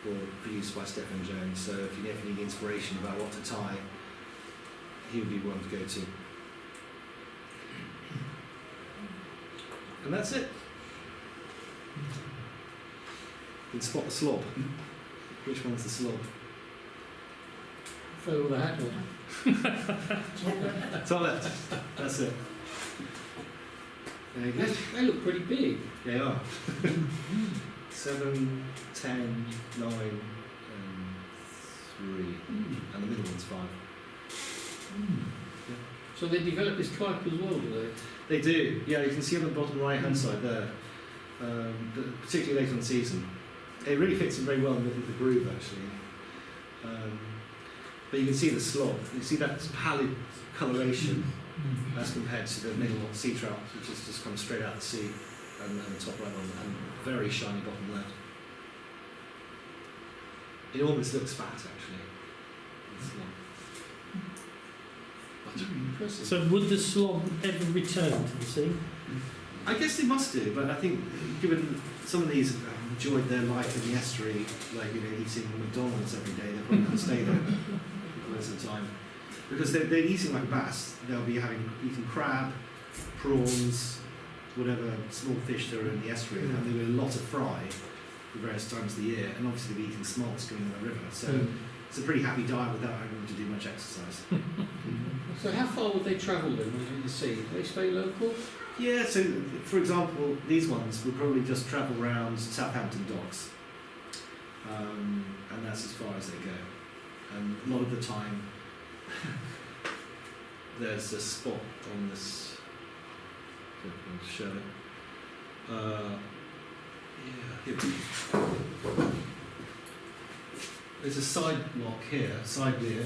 were produced by Stephen Jones. So if you ever need inspiration about what to tie, he would be one to go to. And that's it. You can spot the slob. Which one's the slob? Fellow with a hat on. Top left. That's it. There you go. They look pretty big. They are. 7, 10, 9, and 3. And the middle one's 5. So they develop this type as well, do they? They do. Yeah, you can see on the bottom right hand side there, particularly later in the season. It really fits in very well in the groove actually. But you can see the slob. You see that pallid coloration as compared to the middle sea trout, which has just come straight out of the sea, and the top right one, and very shiny bottom left. It almost looks fat actually. The slob. That's really impressive. So would the slob ever return to the sea? I guess they must do, but I think given some of these have enjoyed their life in the estuary, like eating McDonald's every day, they're probably going to stay there for most of the time. Because they're eating like bass, they'll be eating crab, prawns, whatever small fish there are in the estuary, and there will be a lot of fry for various times of the year, and obviously they'll be eating smolts going in the river. So it's a pretty happy diet without having to do much exercise. So how far would they travel then when they're in the sea? Do they stay local? Yeah, so for example, these ones will probably just travel around Southampton docks, and that's as far as they go. And a lot of the time, there's a spot on this. I'll show it. Yeah, here we go. There's a side lock here, side weir.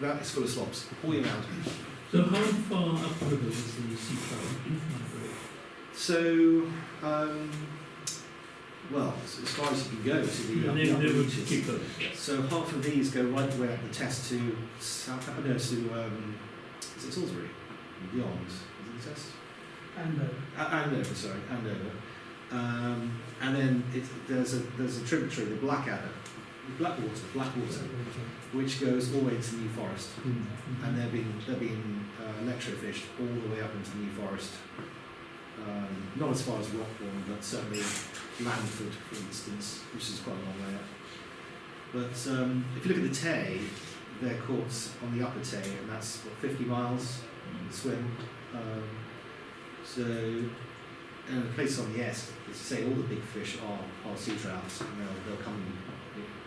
That is full of slobs all year round. So how far upriver is the sea trout? So, well, as far as you can go to the And then upper they would reaches. keep those. So half of these go right the way up the test to Southampton, no, to is it Salisbury? Beyond, is it the test? Andover, sorry, Andover. And then there's a tributary, the Blackadder, Blackwater, which goes all the way to New Forest, and they're being electrofished all the way up into New Forest. Not as far as Rockbourne, but certainly Landford, for instance, which is quite a long way up. But if you look at the Tay, they're caught on the upper Tay, and that's 50 miles swim. So, and a place on the Esk, as you say, all the big fish are sea trouts, and they'll come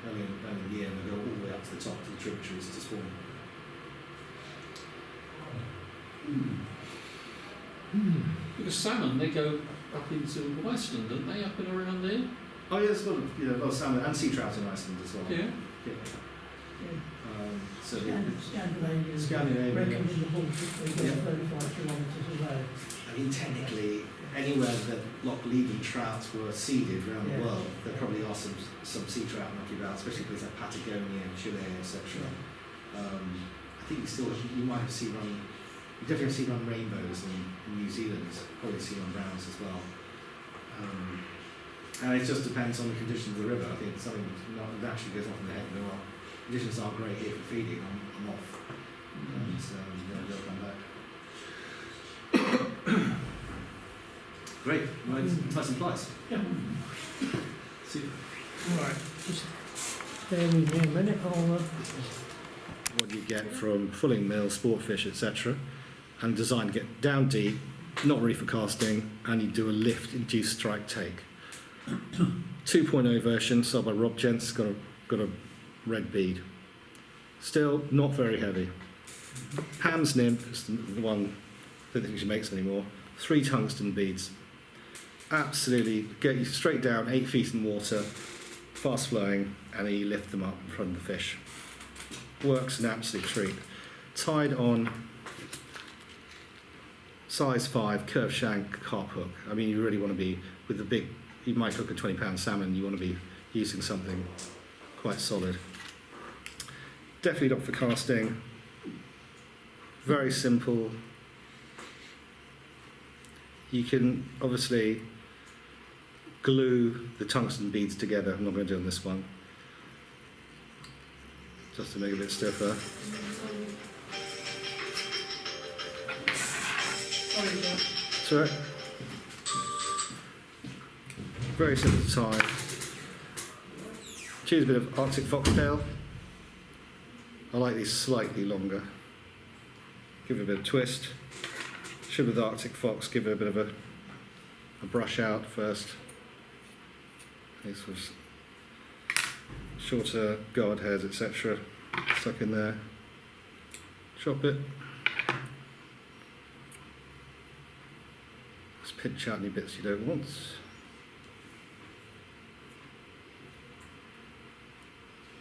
early in the year and they'll go all the way up to the top to the tributaries to spawn. Because salmon, they go up into Iceland, don't they? Up and around there? Oh yeah, there's a lot of salmon and sea trout in Iceland as well. Yeah. So Scandinavian. Recommend the Baltic, they go 35 kilometres away. I mean, technically, anywhere that Loch Levy trout were seeded around the world, there probably are some sea trout knocking about, especially places like Patagonia, Chile, etc. I think you might have sea running You definitely see on rainbows in New Zealand, probably seen on browns as well. And it just depends on the conditions of the river. I think something naturally goes off in the head, and conditions aren't great here for feeding, I'm off. And they'll come back. Great, right, nice and flies. Yeah. Super. Right. Just bear with me a minute. I'll, What you get from fulling mill, sport fish, etc., and designed to get down deep, not ready for casting, and you do a lift, induced strike take. 2.0 version, sold by Rob Gents, got a red bead. Still not very heavy. Pam's nymph is the one, I don't think she makes anymore. 3 tungsten beads. Absolutely, get you straight down, 8 feet in water, fast flowing, and then you lift them up in front of the fish. Works an absolute treat. Tied on size 5 curved shank carp hook. I mean, you really want to be with the big. You might hook a 20-pound salmon. You want to be using something quite solid. Definitely not for casting. Very simple. You can obviously glue the tungsten beads together. I'm not going to do on this one, just to make it a bit stiffer. That's all right. Very simple to tie. Choose a bit of Arctic foxtail. I like these slightly longer. Give it a bit of twist. Should with Arctic fox, give it a bit of a brush out first. These was shorter guard hairs, etc. Stuck in there. Chop it. Just pinch out any bits you don't want.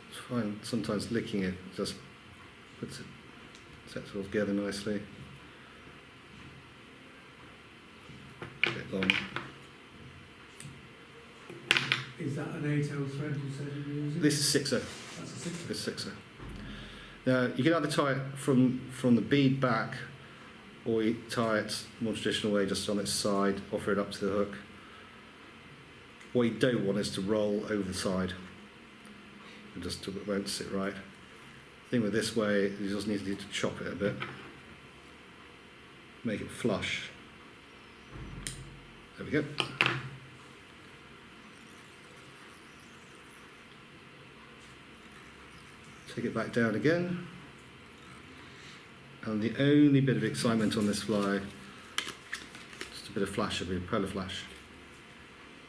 It's fine. Sometimes licking it just puts it, sets it all together nicely. A bit long. Is that an 8L thread you said you're using? This is 6er. That's a 6. This 6er. Now you can either tie it from the bead back, or you tie it more traditional way, just on its side, offer it up to the hook. What you don't want is to roll over the side. It won't sit right. The thing with this way, you just need to chop it a bit, make it flush. There we go. Take it back down again. And the only bit of excitement on this fly, just a bit of flash, a bit of polar flash.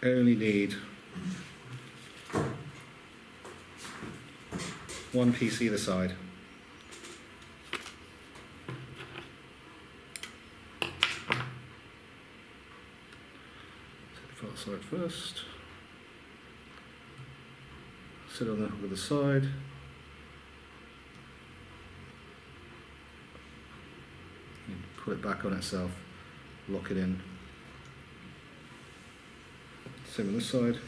Only need 1 piece either side. Take the far side first. Sit on the hook of the side. Put it back on itself, lock it in. Same on this side.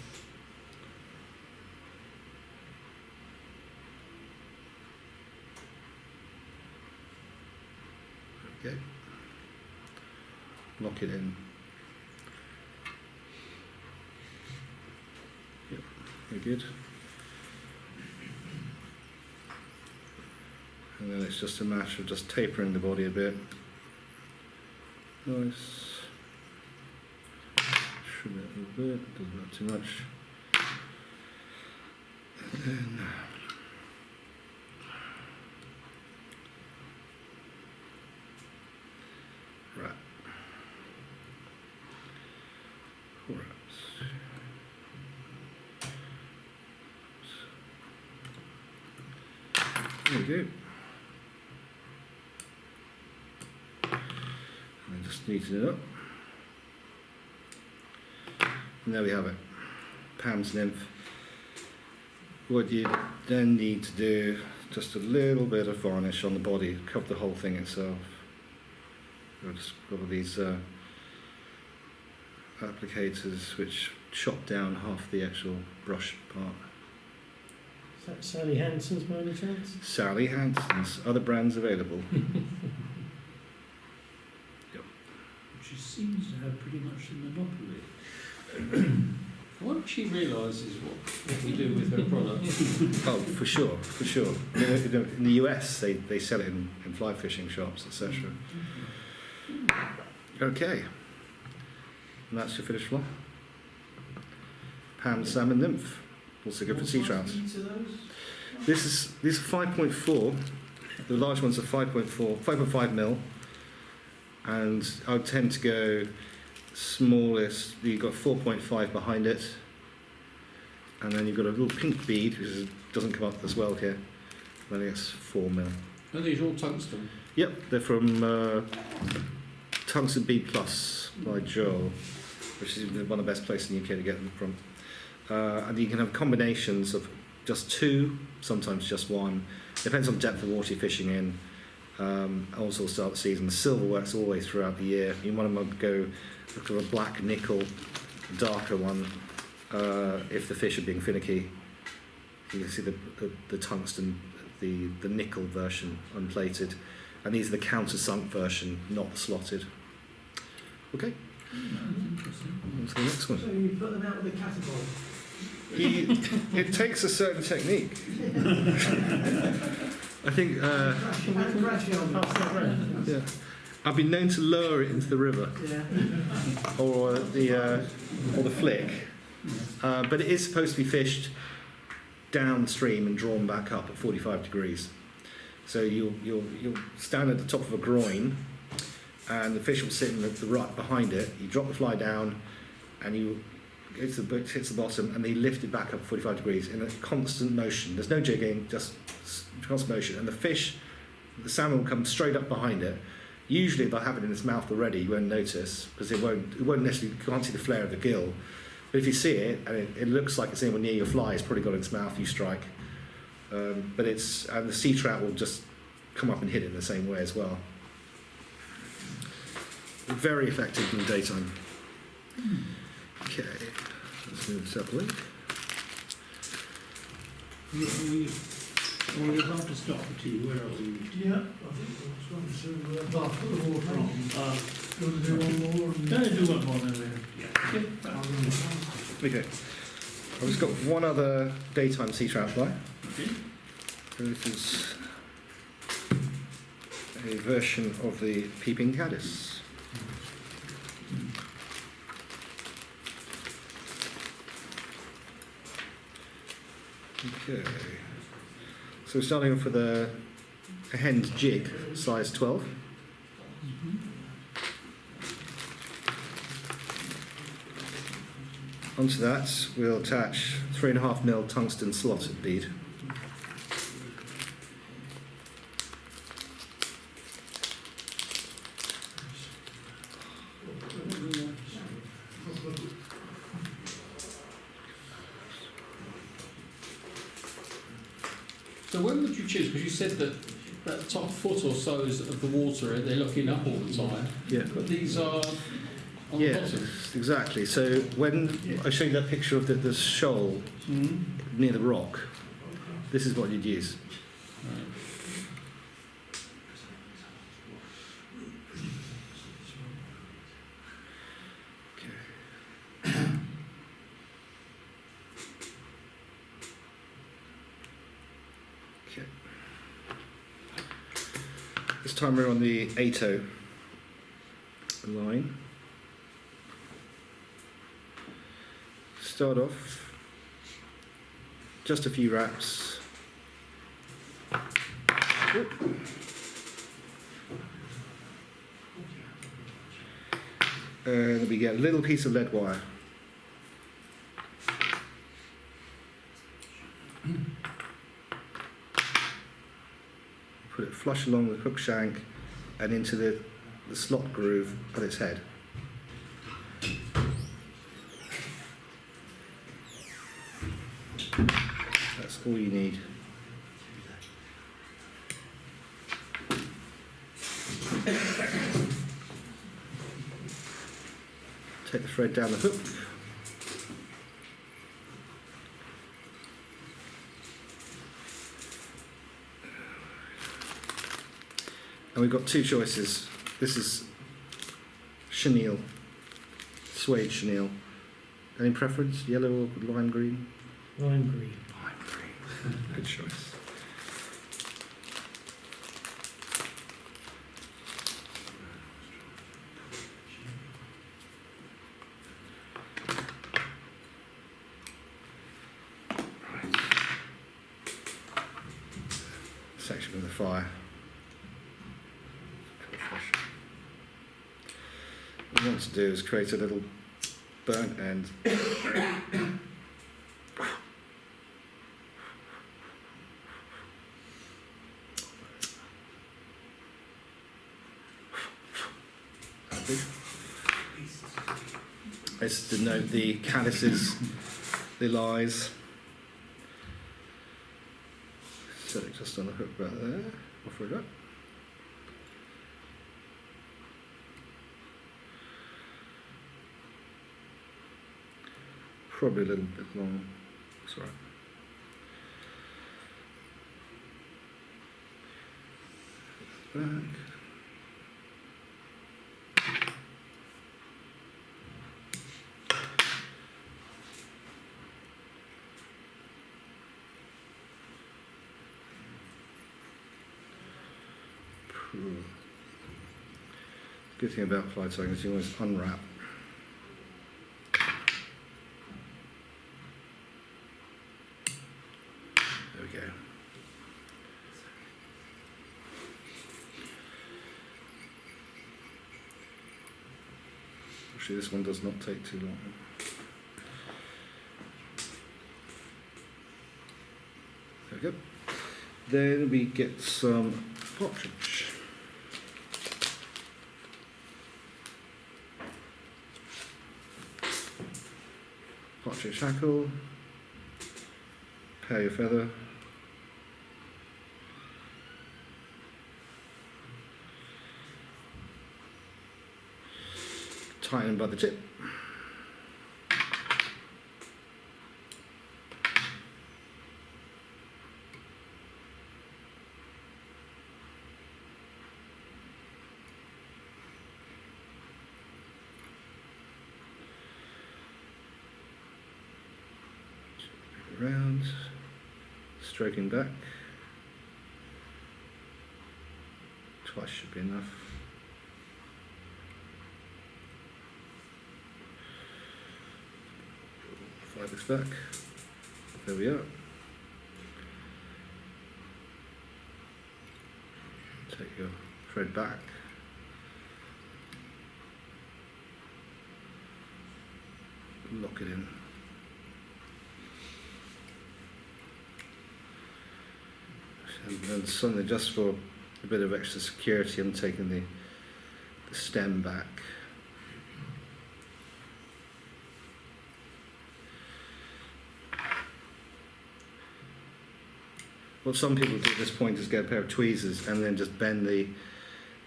Okay. Lock it in. Yep, very good. And then it's just a matter of just tapering the body a bit. Nice. Trim it a little bit, doesn't matter too much. And then right. Right. There we go. Just neaten it up. And there we have it. Pam's nymph. What you then need to do, just a little bit of varnish on the body, cover the whole thing itself. I've just got these applicators which chop down half the actual brush part. is that Sally Hansen's by any chance? Sally Hansen's, other brands available. which seems to have pretty much the monopoly. Once she realises what we do with her product, Oh, for sure, for sure. In the US, they sell it in fly fishing shops, etc. Okay. And that's your finished floor. Pan, salmon, nymph. Also good for sea trouts. These are 5.4. The large ones are 5.5 mil. And I would tend to go smallest. You've got 4.5 behind it. And then you've got a little pink bead, which doesn't come up as well here. I think it's 4 mil. are these all tungsten? Yep, they're from Tungsten Bead Plus by Joel, which is one of the best places in the UK to get them from. And you can have combinations of just 2, sometimes just 1. Depends on the depth of water you're fishing in. Also start the season. The silver works all the way throughout the year. You want to go for a black nickel, darker one. If the fish are being finicky, you can see the tungsten, the nickel version unplated, and these are the countersunk version, not slotted. Okay. On to the next one. So you put them out with a catapult. It takes a certain technique. I think. Crashing on Pass that round. Yeah. I've been known to lower it into the river Yeah. or the flick, but it is supposed to be fished downstream and drawn back up at 45 degrees. So you'll stand at the top of a groin, and the fish will sit in the rut behind it. You drop the fly down, and hits the bottom, and they lift it back up 45 degrees in a constant motion. There's no jigging, just constant motion, and the salmon will come straight up behind it. Usually they'll have it in its mouth already. You won't notice because it won't necessarily, you can't see the flare of the gill. But if you see it and it looks like it's anywhere near your fly, it's probably got it in its mouth. You strike, and the sea trout will just come up and hit it in the same way as well. Very effective in the daytime. Okay, let's move this up a link. We're about to stop the tea. Where are we? Yeah, I think I was going to put the water on. Going to do one more. And Can I do one more then? Yeah. Okay, I've just got one other daytime sea trout fly. Okay. This is a version of the Peeping Caddis. Okay, so starting off with a hen's jig, size 12. Onto that, we'll attach 3.5 mil tungsten slotted bead. So when would you choose? Because you said that top foot or so of the water, they're looking up all the time. Yeah. But these are on the Yes, bottom. exactly. So when I show you that picture of the shoal near the rock, this is what you'd use. Right. Okay. This time we're on the 8-0 line. Start off, just a few wraps. Oop. And we get a little piece of lead wire. Put it flush along the hook shank and into the slot groove at its head. That's all you need. Take the thread down the hook. And we've got two choices. This is chenille, suede chenille. Any preference, yellow or lime green? Lime green. Lime green. Good choice. Section of the fire. What we want to do is create a little burnt end. It's to denote the calyces, the lies. Set it just on the hook right there. Offer it up. Probably a little bit long. That's all right. Back. Good thing about fly tying is you always unwrap. There we go. Actually, this one does not take too long. There we go. Then we get some partridge. Partridge hackle, pare your feather, tighten by the tip. Around, stroking back. Twice should be enough. Fibers back. There we are. Take your thread back. Lock it in. And suddenly, just for a bit of extra security, I'm taking the stem back. What some people do at this point is get a pair of tweezers and then just bend the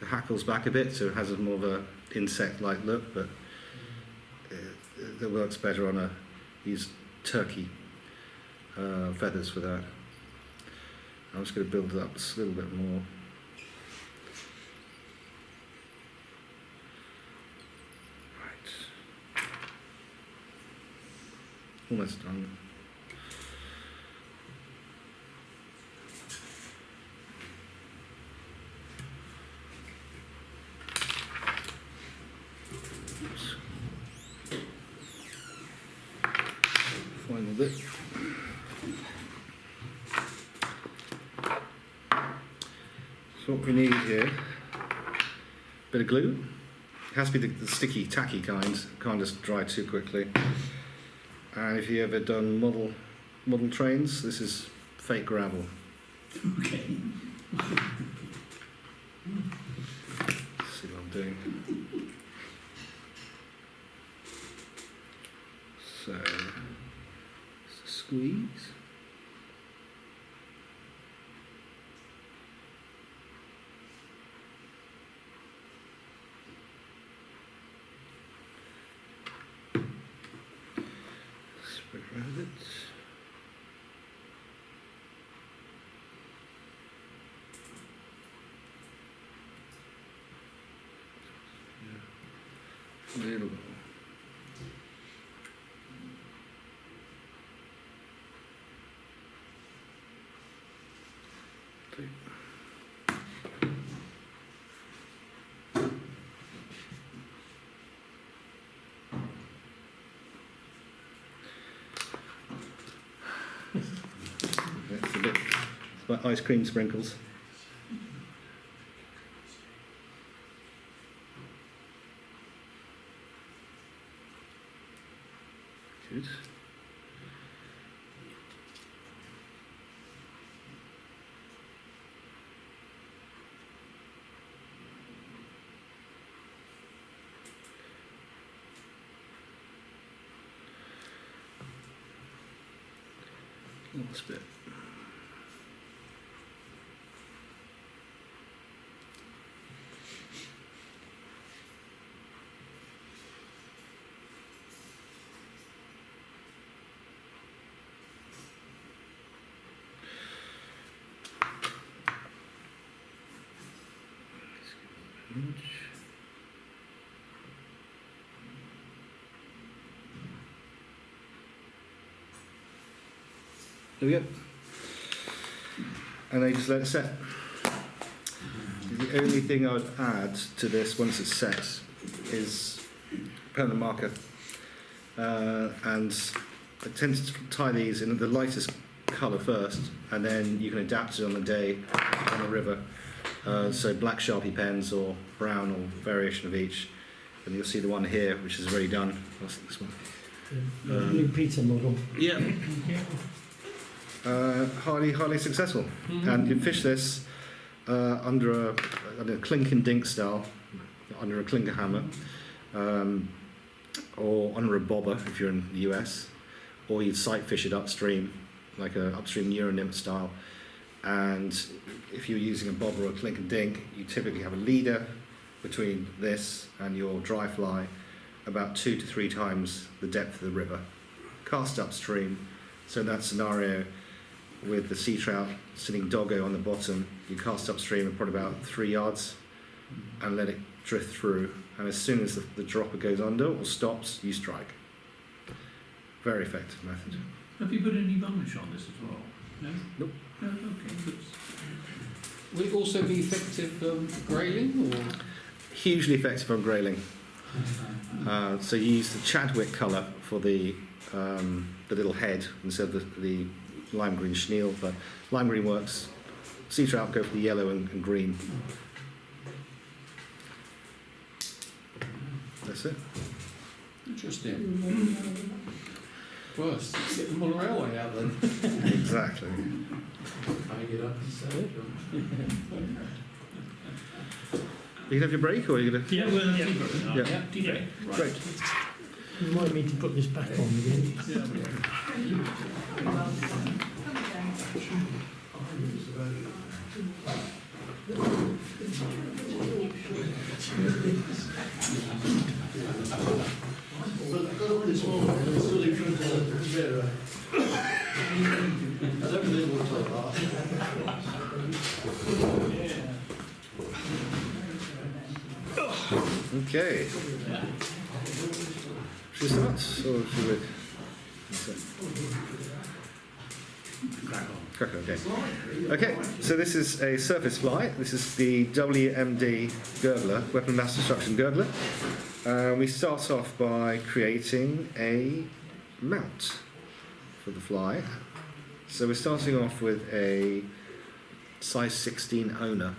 hackles back a bit so it has a more of a insect-like look, but it works better on use turkey feathers for that. I'm just going to build it up just a little bit more. Right. Almost done. Oops. Final bit. So what we need here, a bit of glue. It has to be the sticky, tacky kind. Can't just dry too quickly. And if you've ever done model trains, this is fake gravel. Okay. See what I'm doing. So, squeeze. Spread around it. Little. It's a bit, it's like ice cream sprinkles. Good. Last bit. There we go. And they just let it set. The only thing I would add to this once it's set is permanent marker. And I tend to tie these in the lightest colour first, and then you can adapt it on the day on the river. So black Sharpie pens or brown or variation of each. And you'll see the one here, which is already done. What's this one? New Peter model. Yeah. Highly successful. And you fish this under a clink and dink style, under a clinker hammer, or under a bobber if you're in the US, or you'd sight fish it upstream, like a upstream Euronymph style. And if you're using a bobber or a clink and dink, you typically have a leader between this and your dry fly about 2 to 3 times the depth of the river. Cast upstream. So in that scenario, with the sea trout sitting doggo on the bottom, you cast upstream at probably about 3 yards and let it drift through. And as soon as the dropper goes under or stops, you strike. Very effective method. Have you put any varnish on this as well? No? Nope. No, okay, good. Will it also be effective grayling or? Hugely effective on grayling. So you use the Chadwick colour for the little head instead of the lime green chenille, but lime green works. Sea trout go for the yellow and green. That's it. Interesting. Well, get them on the railway out then. Exactly. Hang it up and sell it. You can have your break, or are you going to? Yeah, well, yeah. Yeah. Yeah, okay, right. Great. You might need to put this back on again. This morning, I was still in front of the Vera. I don't really want to talk about Okay. Should we start, or should we? Crack on. Okay. Okay. So this is a surface fly. This is the WMD gurgler, Weapon Mass Destruction gurgler. We start off by creating a mount for the fly. So we're starting off with a size 16 owner,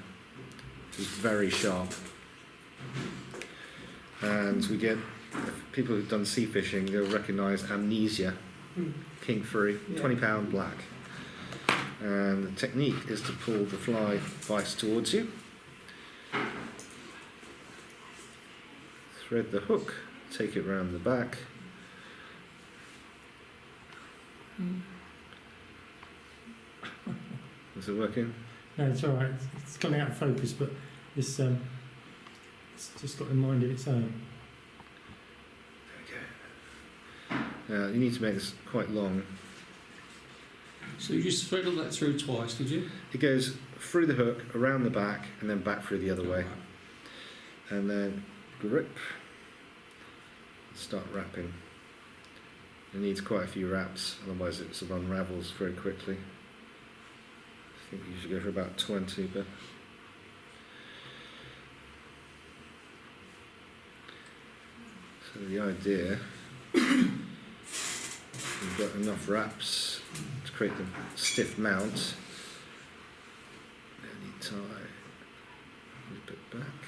which is very sharp. And we get, people who've done sea fishing, they'll recognise Amnesia, King Free, 20 pound black. And the technique is to pull the fly vice towards you, thread the hook, take it round the back, is it working? No, it's all right. It's gone out of focus, but it's just got a mind of its own. You need to make this quite long. So you just threaded that through twice, did you? It goes through the hook, around the back, and then back through the other way. And then grip. start wrapping. It needs quite a few wraps, otherwise it sort of unravels very quickly. I think you should go for about 20, but so the idea, you've got enough wraps to create the stiff mount. Then you tie a little bit back.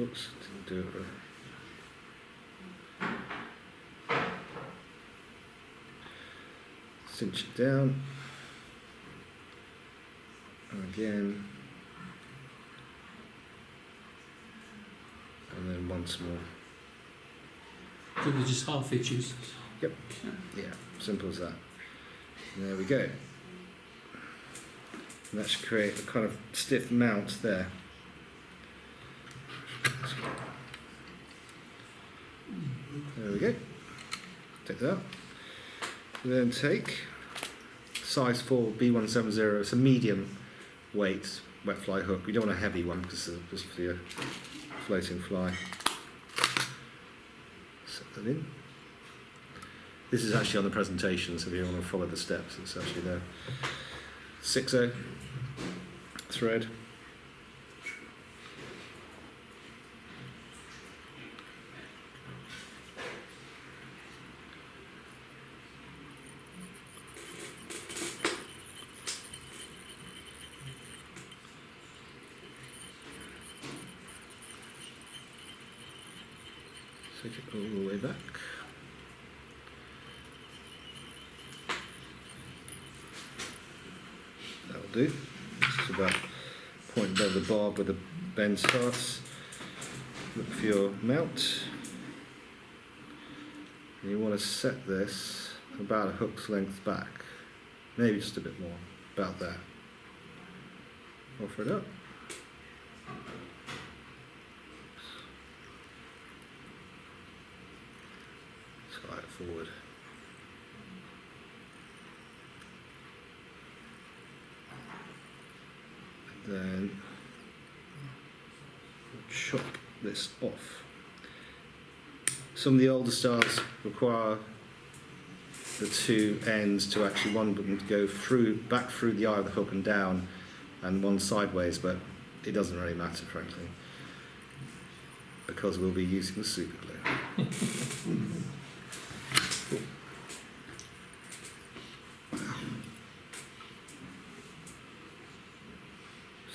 Oops, didn't do it right. Cinch it down. And again. And then once more. So they're just half inches. Yeah, simple as that. And there we go. And that should create a kind of stiff mount there. There we go. Take that out. Then take size 4 B170. It's a medium weight wet fly hook. You don't want a heavy one because it's just for your floating fly. Set that in. This is actually on the presentation, so if you want to follow the steps, it's actually there. 6/0 thread. Take it all the way back. That'll do. This is about point above the barb where the bend starts. Look for your mount. And you want to set this about a hook's length back. Maybe just a bit more. About there. Offer it up. Slide it forward. Then chop this off. Some of the older styles require the two ends to actually one button to go through, back through the eye of the hook and down, and one sideways, but it doesn't really matter, frankly, because we'll be using the super glue.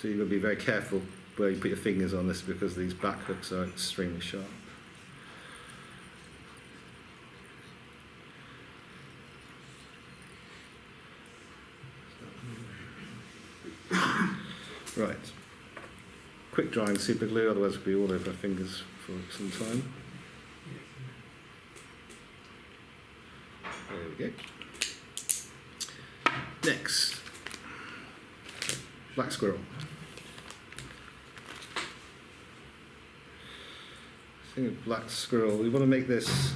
So you've got to be very careful where you put your fingers on this because these back hooks are extremely sharp. Right. Quick drying super glue, otherwise we'll be all over our fingers for some time. There we go. Next, black squirrel. Thing of black squirrel, we want to make this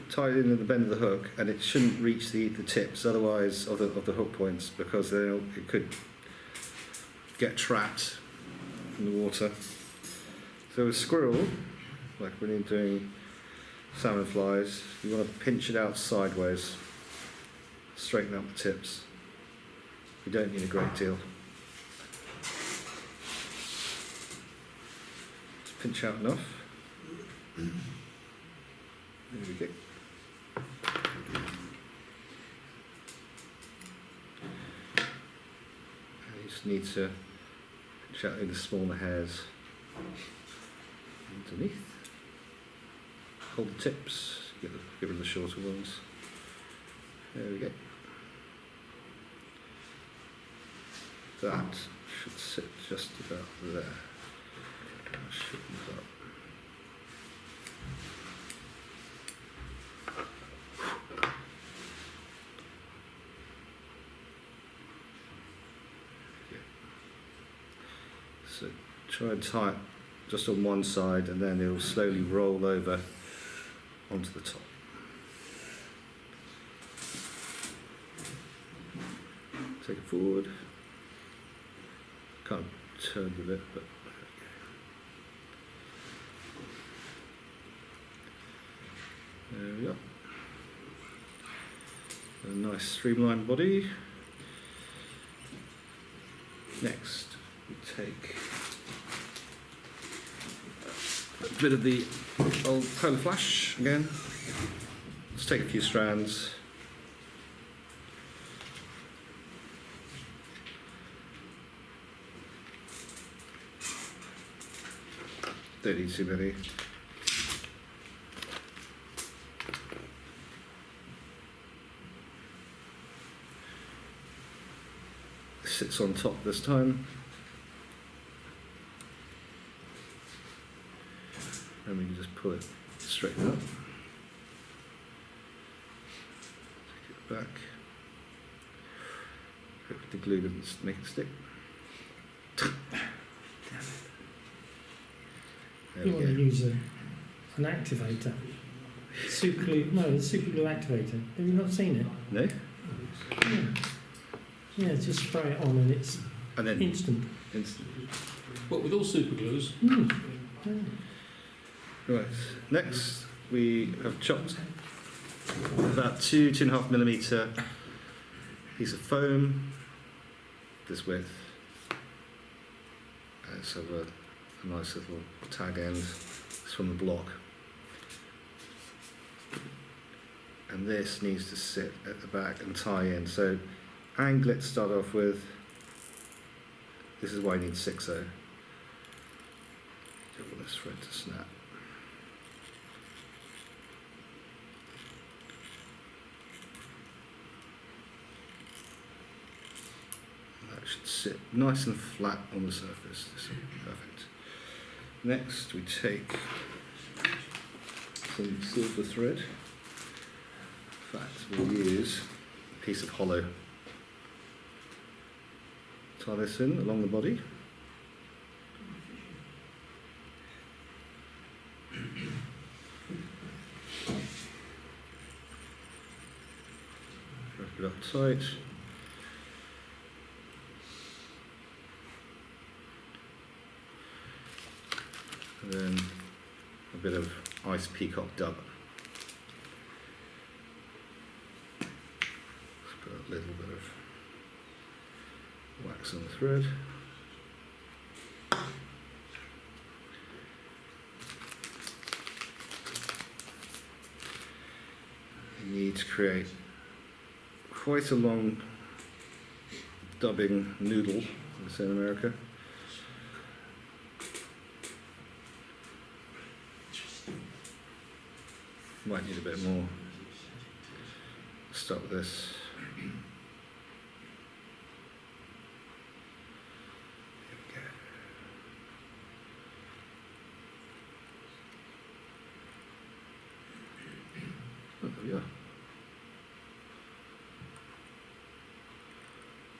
tied in at the bend of the hook, and it shouldn't reach the tips, otherwise of the hook points, because it could get trapped in the water. So a squirrel, like when you're doing salmon flies, you want to pinch it out sideways, straighten up the tips. You don't need a great deal. Just pinch out enough. There we go. And you just need to pinch out in the smaller hairs underneath. Hold the tips, get rid of the shorter ones. There we go. That should sit just about there. That shouldn't up. So try and tie it just on one side, and then it will slowly roll over onto the top. Take it forward. Kind of turned a bit, but There we go. A nice streamlined body. Next, we take a bit of the old Polar Flash again. Let's take a few strands. Don't need too many. Sits on top this time. And we can just pull it straight up. Take it back. Hope the glue doesn't make it stick. There You we want to go. use an activator. Super glue, no, the super glue activator. Have you not seen it? No? Yeah. Yeah, just spray it on and it's And then instant. But with all super glues, Mm. Yeah. Right. Next, we have chopped about 2.5 millimetre piece of foam, this width, and it's of a nice little tag end. It's from the block, and this needs to sit at the back and tie in. So, angle it to start off with. This is why you need 6/0. Don't want this thread to snap. That should sit nice and flat on the surface. This is perfect. Next, we take some silver thread. In fact, we'll use a piece of hollow. Tie this in along the body. Wrap it up tight. And then a bit of ice peacock dub. Let's put a little bit of wax on the thread. You need to create quite a long dubbing noodle, as they say in America. Might need a bit more. Start with this. Here we go. Oh, there we are.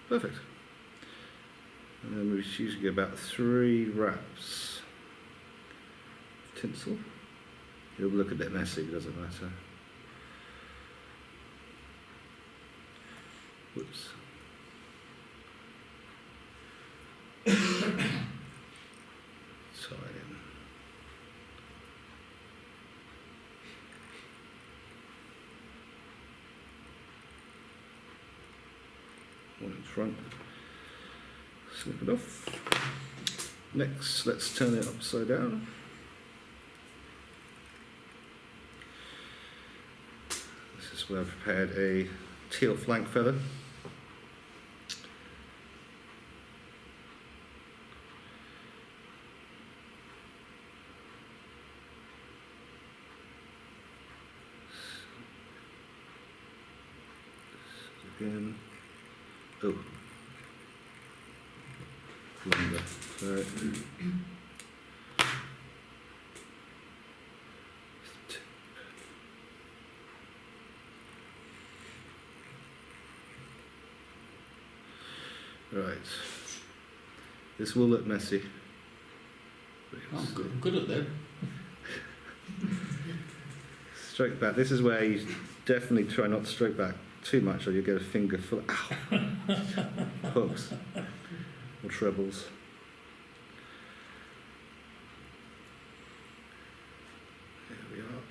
Perfect. And then we usually get about 3 wraps of tinsel. It'll look a bit messy, but it doesn't matter. Whoops. Tie it in. One in front. Snip it off. Next, let's turn it upside down. This is where I've prepared a teal flank feather. Again. Oh. Longer. Sorry. Right. This will look messy. I'm good at that. Stroke back. This is where you definitely try not to stroke back too much, or you'll get a finger full of hooks or trebles. There we are.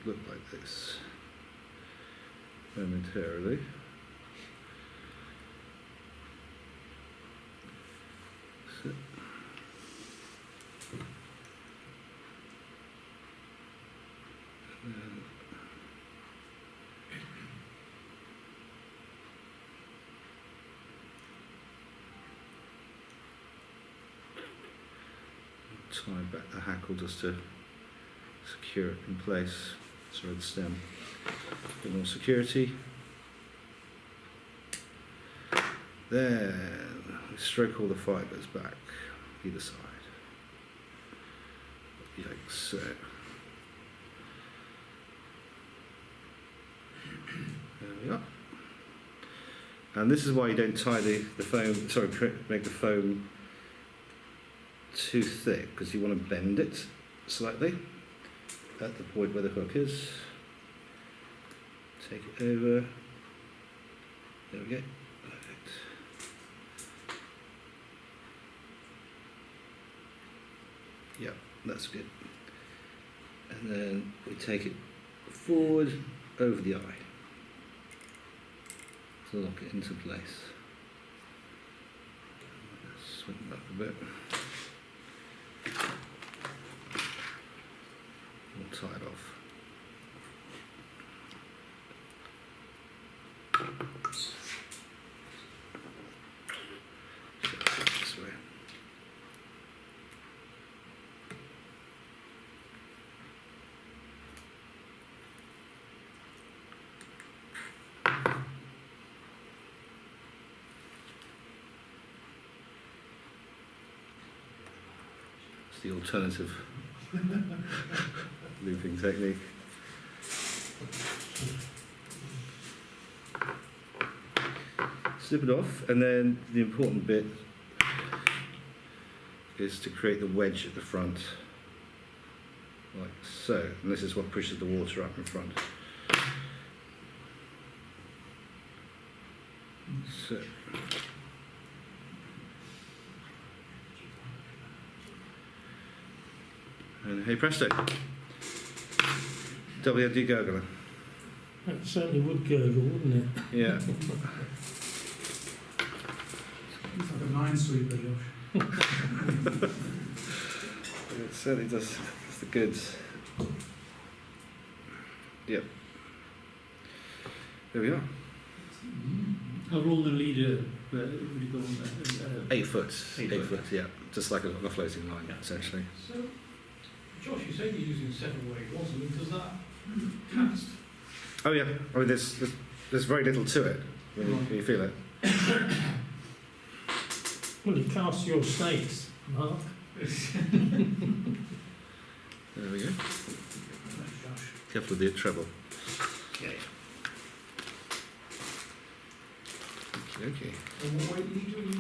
look like this momentarily. So, and then tie back the hackle just to secure it in place. Sorry, the stem. A bit more security. Then we stroke all the fibres back either side. Like so. There we are. And this is why you don't tie the foam, sorry, make the foam too thick, because you want to bend it slightly at the point where the hook is. Take it over. There we go. Perfect. Yep, that's good. And then we take it forward over the eye to lock it into place. Swing it up a bit. We'll tie it off. This way. It's the alternative looping technique. Slip it off, and then the important bit is to create the wedge at the front, like so. And this is what pushes the water up in front. So. And hey presto, WD gurgler. That certainly would gurgle, wouldn't it? Yeah. It's like a minesweeper, Josh. It certainly does. It's the goods. Yep. There we are. How long the leader, what do you call them? 8 foot. 8 8 foot. foot, yeah. Just like a floating line, Yeah. essentially. So, Josh, you said you're using 7-way wasn't it? Does that cast? Oh yeah. I mean, there's very little to it when you feel it. Well, you cast your snakes, Mark. There we go. Thanks, Josh. Careful with the treble. Okay. Okay. And what weight leader are you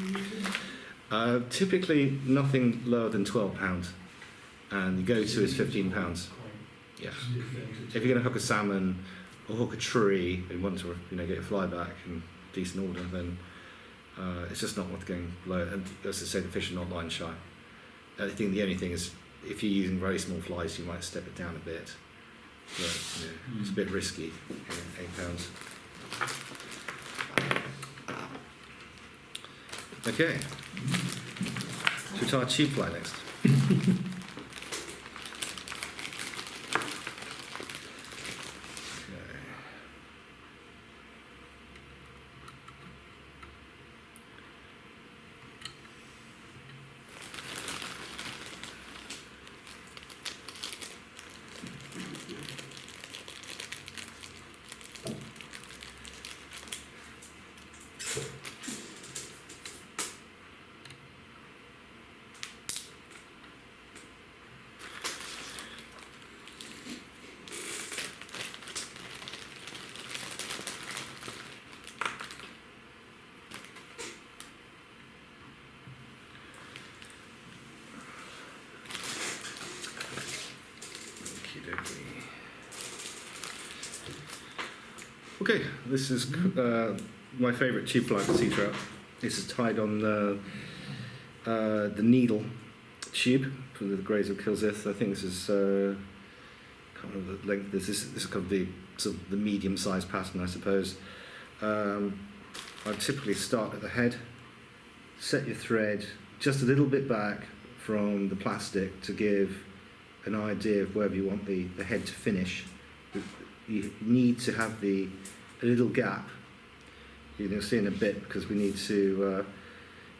using? Typically nothing lower than £12, and the go-to is £15. Yeah. If you're going to hook a salmon or hook a tree and want to, get your fly back in decent order, then it's just not worth going below. And as I say, the fish are not line shy. I think the only thing is, if you're using very small flies, you might step it down a bit. But it's a bit risky. £8. Okay. Should we try our tube fly next? Okay, this is my favourite tube fly for sea trout. This is tied on the needle tube for the Grays of Kilsyth. I think this is can't remember the length. This is going to be sort of the medium-sized pattern, I suppose. I'd typically start at the head, set your thread just a little bit back from the plastic to give an idea of where you want the head to finish. You need to have a little gap. You're going to see in a bit, because we need to,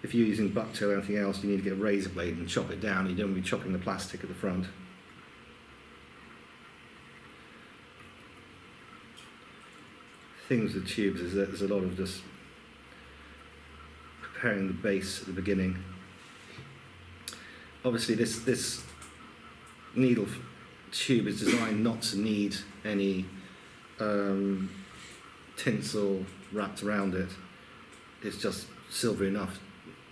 if you're using bucktail or anything else, you need to get a razor blade and chop it down. You don't want to be chopping the plastic at the front. Things with tubes is that there's a lot of just preparing the base at the beginning. Obviously this needle tube is designed not to need any tinsel wrapped around it. It's just silver enough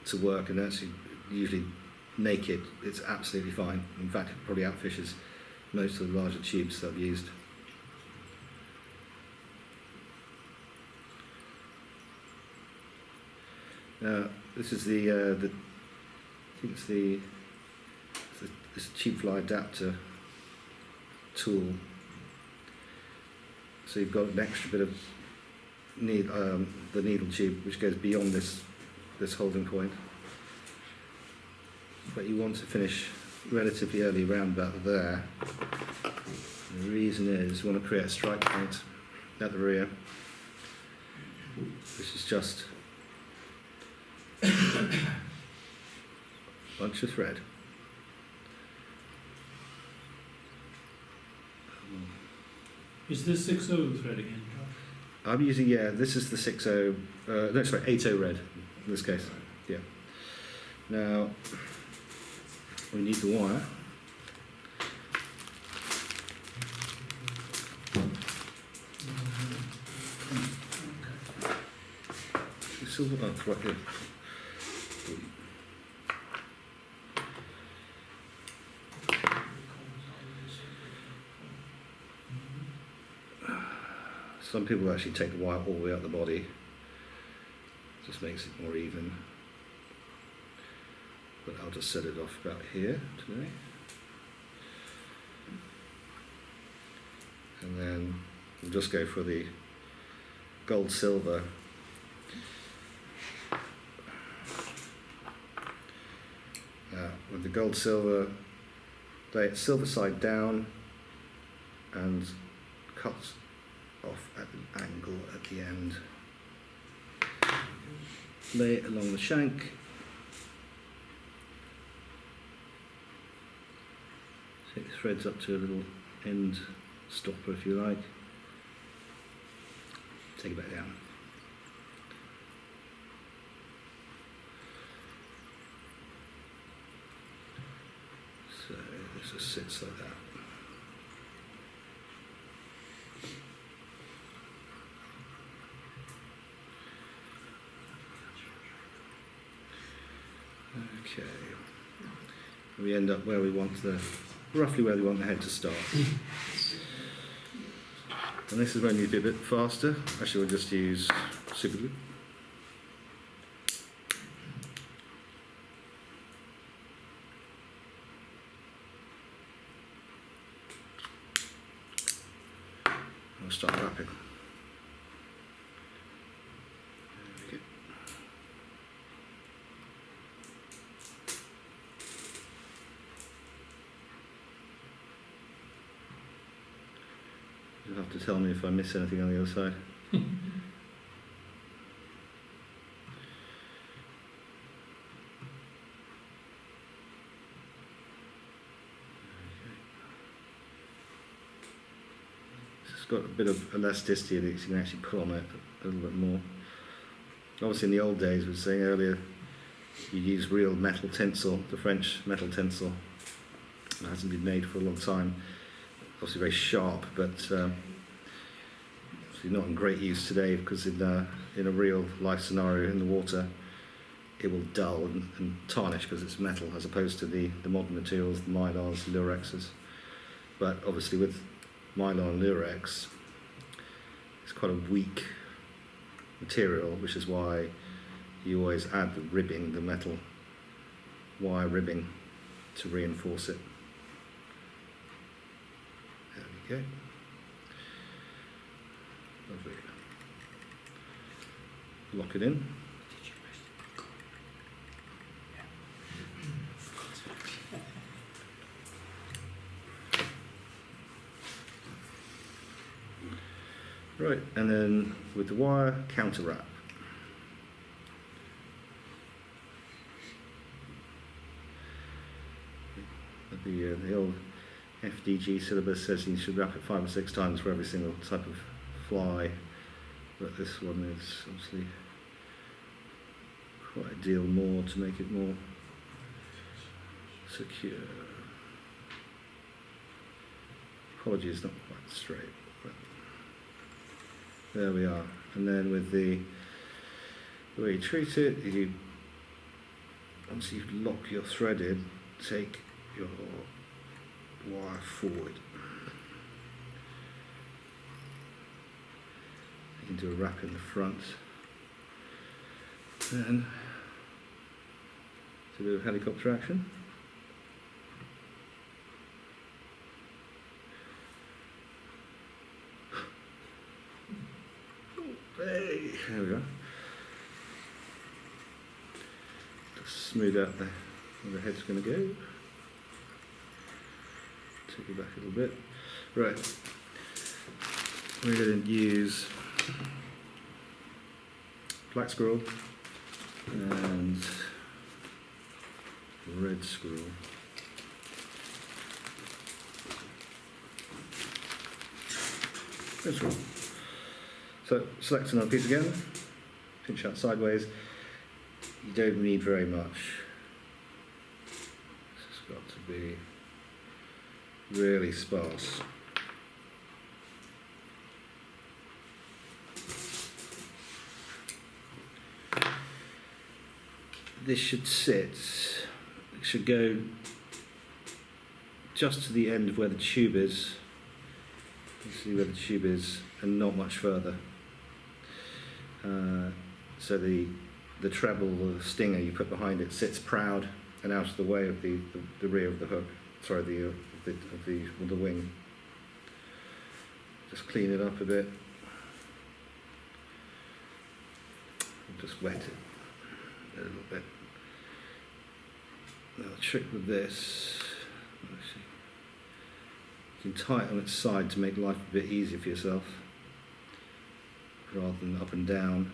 to work, and actually usually naked it's absolutely fine. In fact, it probably outfishes most of the larger tubes that I've used. This is I think it's this tube fly adapter tool. So you've got an extra bit of the needle tube which goes beyond this holding point. But you want to finish relatively early, around about there. And the reason is you want to create a strike point at the rear. This is just a bunch of thread. Is this 6/0 thread again, Josh? I'm using, this is the 6/0, 8/0 red in this case. Yeah. Now, we need the wire. Silver, oh, it's right here. Some people actually take the wire all the way up the body. Just makes it more even. But I'll just set it off about here today. And then we'll just go for the gold silver. With the gold silver, lay it silver side down and cut off at an angle at the end. Lay it along the shank. Take the threads up to a little end stopper if you like. Take it back down. So this just sits like that. Okay. We end up where we want roughly where we want the head to start. And this is when you do a bit faster. Actually, we'll just use super glue. We'll start wrapping. There we go. You'll have to tell me if I miss anything on the other side. It's got a bit of elasticity that you can actually pull on it a little bit more. Obviously in the old days, we were saying earlier, you use real metal tinsel, the French metal tinsel. It hasn't been made for a long time. Obviously very sharp, but obviously not in great use today, because in a real life scenario in the water, it will dull and tarnish because it's metal, as opposed to the modern materials, the Mylars, Lurexes. But obviously with Mylar and Lurex, it's quite a weak material, which is why you always add the ribbing, the metal wire ribbing, to reinforce it. There we Okay. Lovely. Lock it in. Right, and then with the wire, counter wrap. The old FDG syllabus says you should wrap it 5 or 6 times for every single type of fly, but this one is obviously quite a deal more to make it more secure. Apologies, not quite straight, but there we are. And then with the way you treat it, once you've locked your thread in, take your wire forward. You can do a wrap in the front, then do a bit of helicopter action. Hey, there we go. Just smooth out where the head's going to go. Take it back a little bit. Right. We're going to use black squirrel and red squirrel. Red squirrel. So select another piece again, pinch out sideways. You don't need very much. This has got to be really sparse. This should sit, it should go just to the end of where the tube is. You see where the tube is, and not much further. So the treble or the stinger you put behind it sits proud and out of the way of the rear of the hook. Sorry, the wing. Just clean it up a bit. Just wet it a little bit. Now the trick with this, you can tie it on its side to make life a bit easier for yourself, rather than up and down,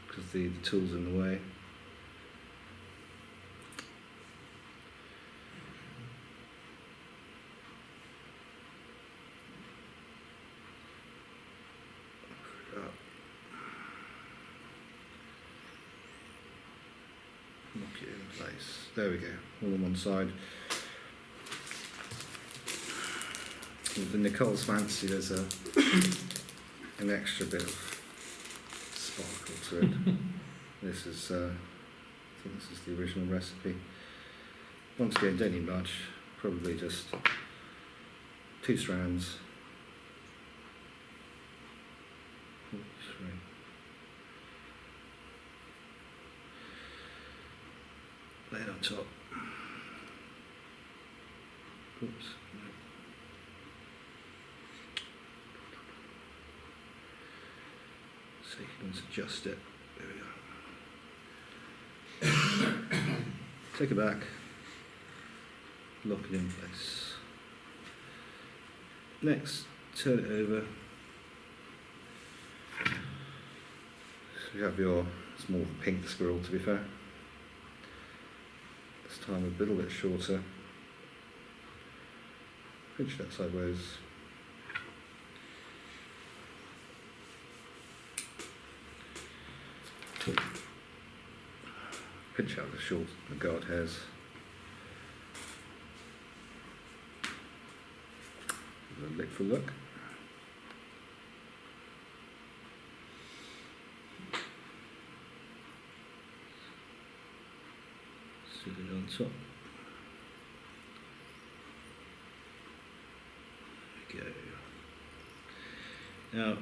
because the tool's in the way. Lock it in place. There we go, all on one side. With the Nicole's Fancy, there's an extra bit of sparkle to it. This is, I think this is the original recipe. Once again, don't need much, probably just 2 strands. Oops, sorry. Lay it on top. Oops. So you can just adjust it. There we go. Take it back. Lock it in place. Next, turn it over. So you have your small pink squirrel, to be fair. This time a little bit shorter. Pinch that sideways. Pinch out the guard hairs. A lick for look. Sit it on top. There we go. Now,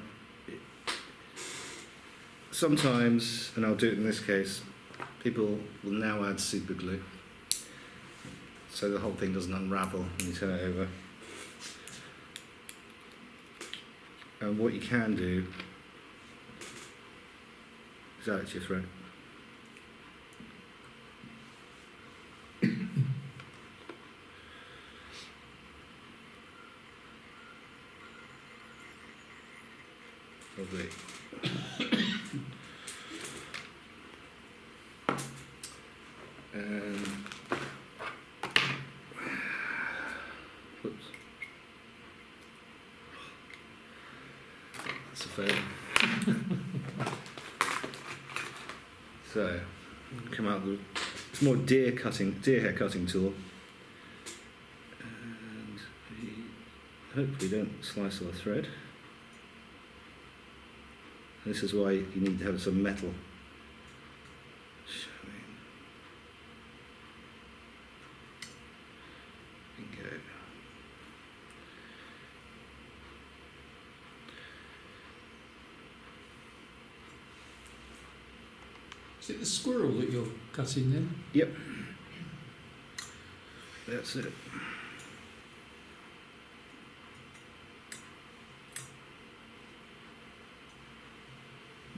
sometimes, and I'll do it in this case, people will now add super glue, so the whole thing doesn't unravel when you turn it over. And what you can do is add it to your thread. Lovely. And whoops. That's a fail. So, come out with it's more deer hair cutting tool, and hopefully don't slice all the thread. This is why you need to have some metal showing. Bingo. Is it the squirrel that you're cutting then? Yep. That's it.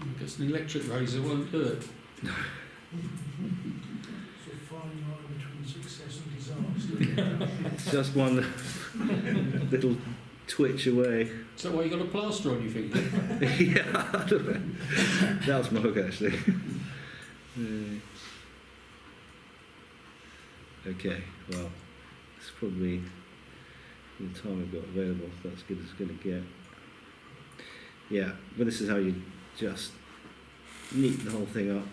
I guess an electric razor won't hurt. It's a fine line between success and disaster. It's just one little twitch away. Is that why you got a plaster on your finger? Yeah, I don't know. That was my hook actually. Okay, well, it's probably the time we've got available. That's as good as it's going to get. Yeah, but this is how you just neat the whole thing up.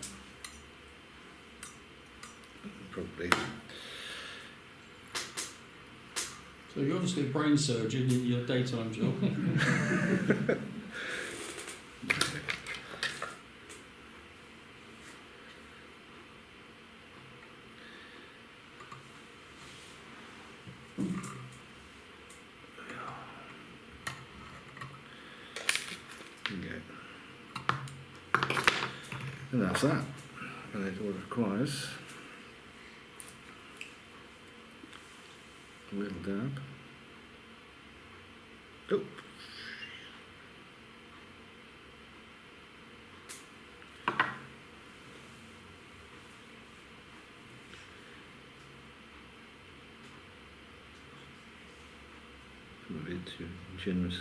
Probably. So you're obviously a brain surgeon in your daytime job. And that's that. And it all requires a little dab. Oh. I'm a bit too generous.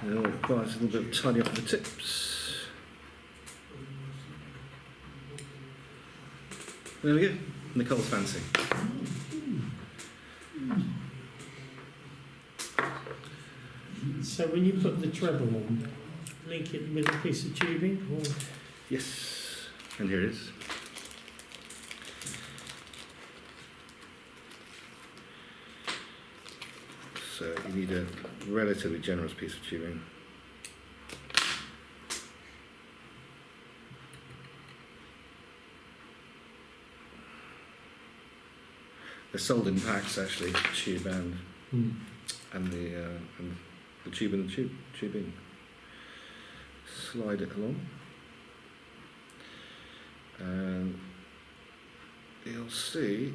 It all requires a little bit of tidy up the tips. There we go. Nicole's fancy. So when you put the treble on, link it with a piece of tubing, or Yes. And here it is. So you need a relatively generous piece of tubing. They're sold in packs actually, tube and the tube and the tubing. Slide it along, and you'll see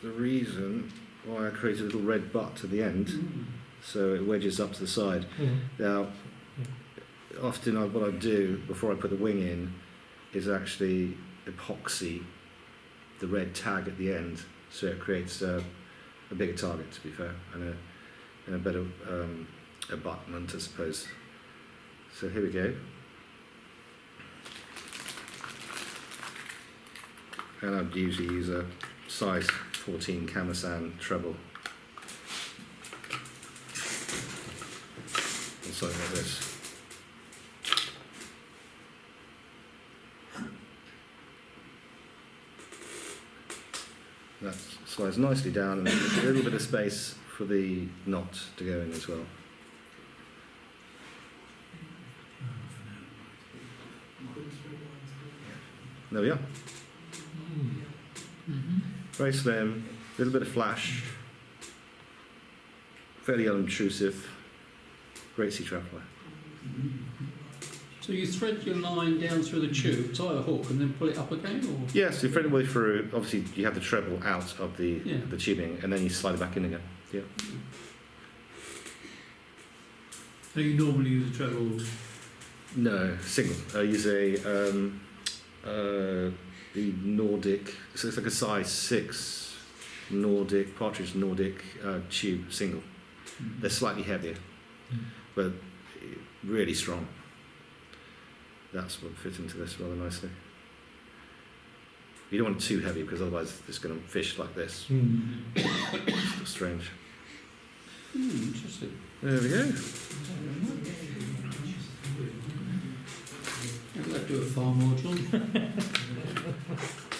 the reason why I created a little red butt to the end, so it wedges up to the side. Now, often what I do before I put the wing in is actually epoxy the red tag at the end, so it creates a bigger target, to be fair, and a better abutment, I suppose. So here we go. And I'd usually use a size 14 Kamasan treble. Or something like this. That slides nicely down, and there's a little bit of space for the knot to go in as well. There we are. Very slim, a little bit of flash, fairly unobtrusive, great sea traveller. So you thread your line down through the tube, tie a hook, and then pull it up again, or? Yes, you thread it way through. Obviously, you have the treble out of the Yeah. the tubing, and then you slide it back in again. Yeah. So you normally use a treble. No, single. I use the Nordic. So it's like a size 6 Nordic Partridge Nordic tube single. They're slightly heavier, but really strong. That's what fits into this rather nicely. You don't want it too heavy because otherwise it's going to fish like this. It's strange. Interesting. There we go. Let's do it far more, John.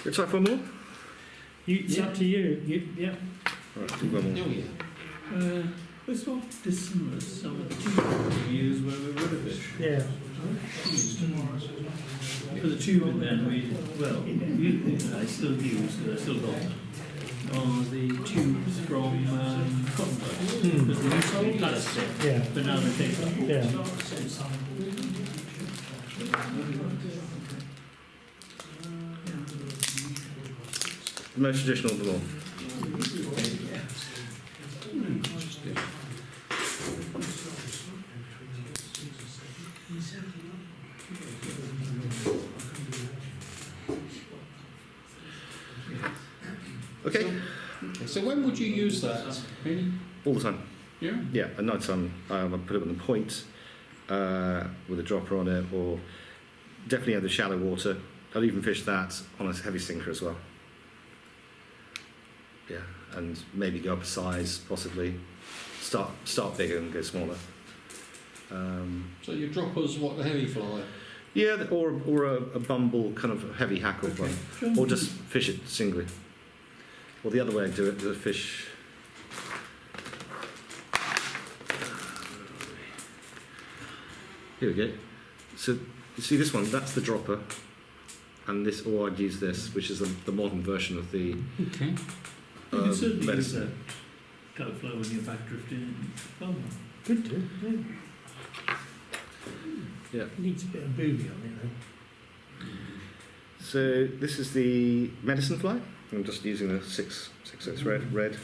Good try for more? It's up to you. Yeah. Right, do one more. Oh, yeah. It's not dissimilar to some of the tubes we use where we rudder fish. Yeah. For the tubing then, I still use, I still got them, are the tubes from cotton buds. Because they used to be plastic, Yeah. but now they're paper. Yeah. The most traditional of them all. Interesting. Okay. So when would you use that? Any? All the time. Yeah? Yeah, at night time I put it on the point with a dropper on it, or definitely have the shallow water. I'll even fish that on a heavy sinker as well. Yeah, and maybe go up a size, possibly. Start bigger and go smaller. So your droppers, what, the heavy fly? Yeah, or a bumble kind of heavy hackle one, or just fish it singly. Or the other way I do it is I fish. Here we go. So you see this one, that's the dropper, and this, or I'd use this, which is the modern version of the Okay. You can certainly use medicine. that colour flow when you're back drifting. Oh, Good too. Yeah. Yeah. Needs a bit of booby on it though. So this is the medicine fly. I'm just using the 6/6 red.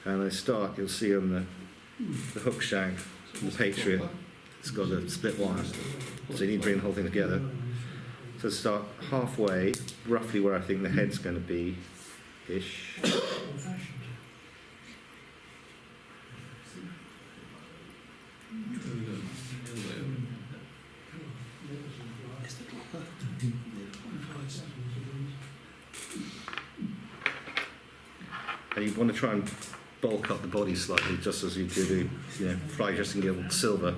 And I start, you'll see on the hook shank, the Patriot, it's got a split wire. So you need to bring the whole thing together. So start halfway, roughly where I think the head's going to be, ish. And you want to try and bulk up the body slightly, just as you do the fly dressing gill silver,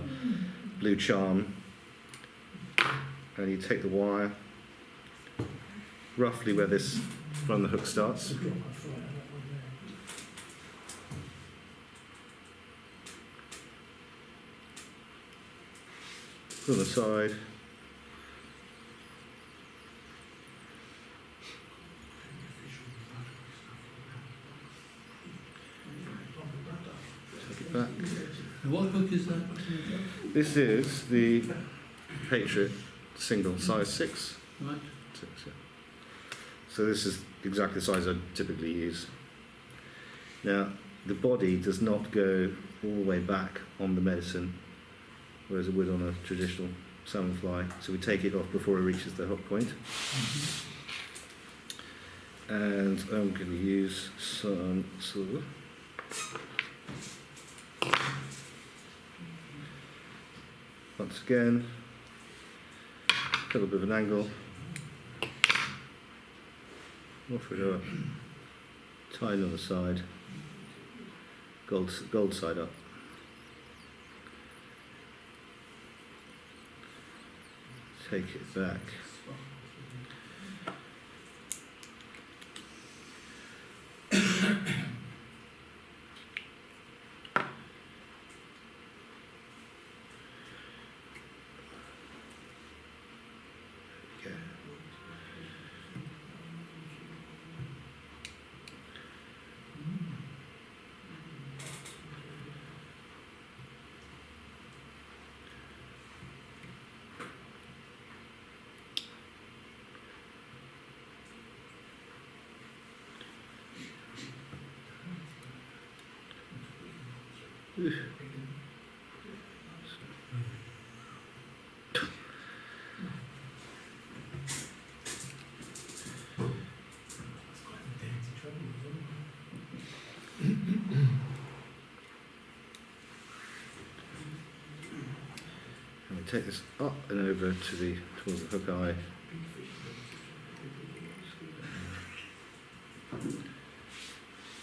blue charm. And you take the wire roughly where this from the hook starts. Put on the side. Take it back. what hook is that? This is the Patriot single, size 6. Right. 6, yeah. So this is exactly the size I typically use. Now, the body does not go all the way back on the medicine, whereas it would on a traditional salmon fly. So we take it off before it reaches the hook point. And I'm going to use some silver. Once again, a little bit of an angle. Off we go. Tied on the side. Gold side up. Take it back. Okay. And we take this up and over to the towards the hook eye.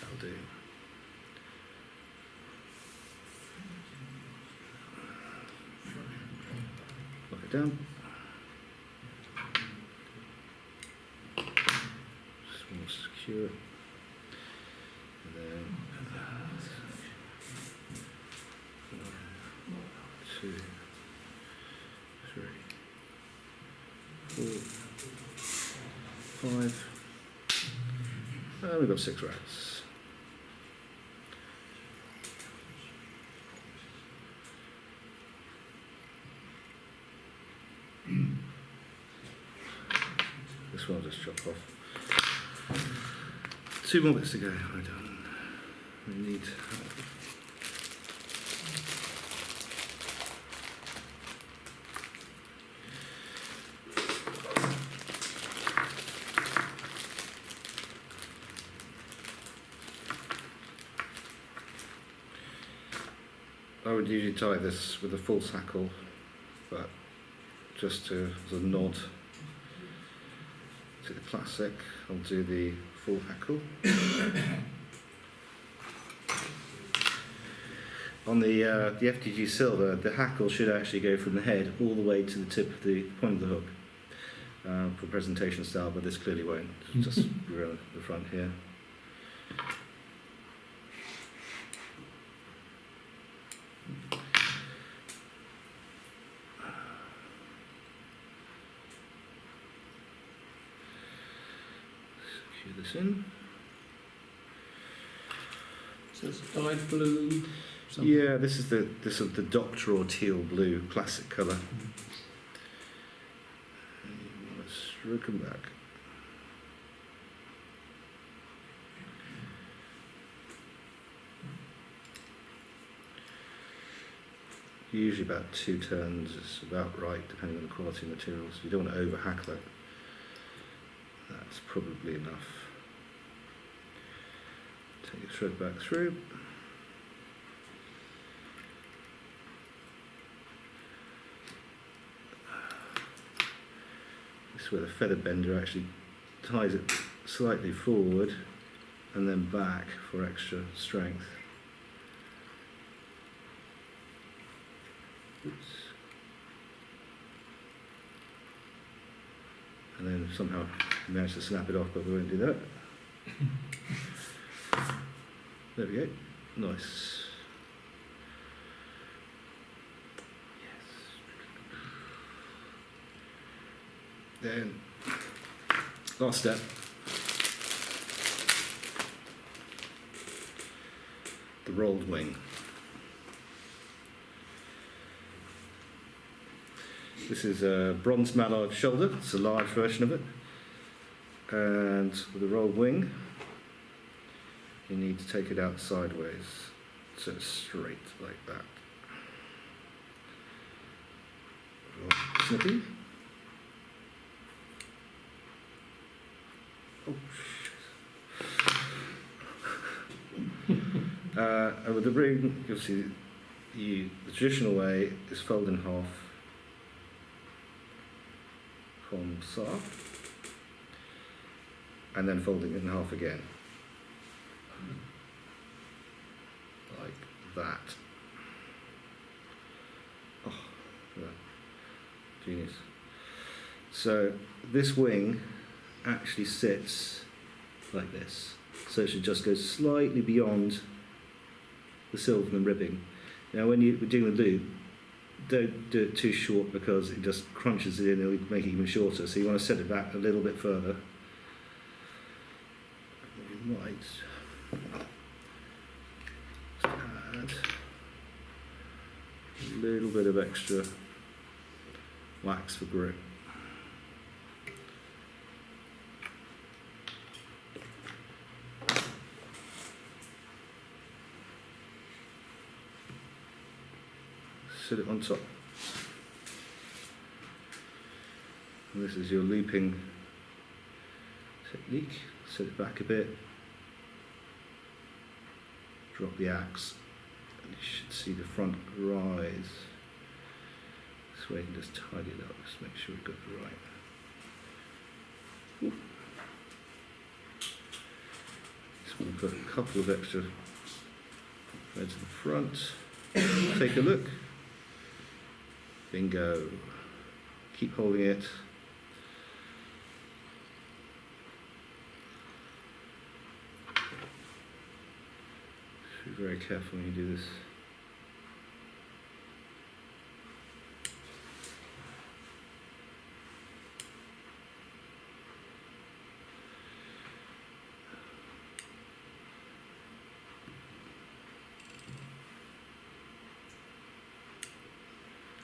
That'll do. Lock it down. Just more secure. And then 1, 2, 3, 4, 5. And we've got 6 rats. This one I'll just chop off. 2 more bits to go. We're done. We need. I would usually tie this with a false hackle, but just to as a nod to the classic, I'll do the full hackle. On the FTG Silver, the hackle should actually go from the head all the way to the tip of the point of the hook for presentation style, but this clearly won't. Just around the front here. Secure this in. So it's dyed blue. Something. Yeah, this is the Doctor or teal blue classic colour. Let's stroke them back. Usually about 2 turns is about right, depending on the quality of materials. You don't want to over hackle it. That's probably enough. Take a thread back through. This is where the feather bender actually ties it slightly forward and then back for extra strength. Oops. And then somehow manage to snap it off, but we won't do that. There we go. Nice. Yes. Then, last step. The rolled wing. This is a bronze mallard shoulder, it's a large version of it. And with a rolled wing, you need to take it out sideways, so it's straight like that. Snippy. Oh, shit. And with the ring, you'll see the traditional way is fold in half. From so, and then folding it in half again, like that. Oh, genius. So this wing actually sits like this, so it should just go slightly beyond the Silverman ribbing. Now when you're doing the loop, don't do it too short because it just crunches it in and it'll make it even shorter. So you want to set it back a little bit further. You might add a little bit of extra wax for grip. sit it on top. And this is your looping technique. Set it back a bit. Drop the axe, and you should see the front rise. This way you can just tidy it up, just make sure we've got it right. Ooh. Just want to put a couple of extra threads in the front. Take a look. Bingo. Keep holding it. Be very careful when you do this.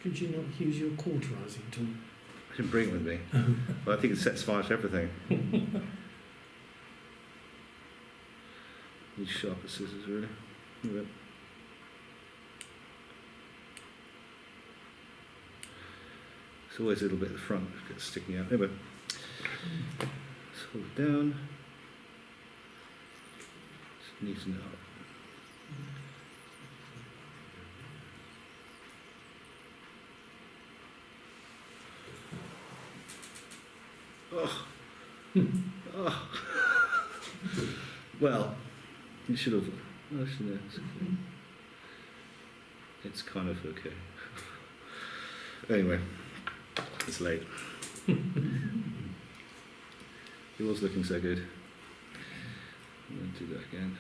Could you not use your cauterizing tool? I didn't bring it with me, but I think it sets fire to everything. Need sharper scissors, really. Yep. It's always a little bit at the front that gets sticking out. Anyway, let's hold it down. Just neaten it up. Oh. Oh. Well, you should have. Actually, no, it's okay. It's kind of okay. Anyway, it's late. It was looking so good. I'm going to do that again.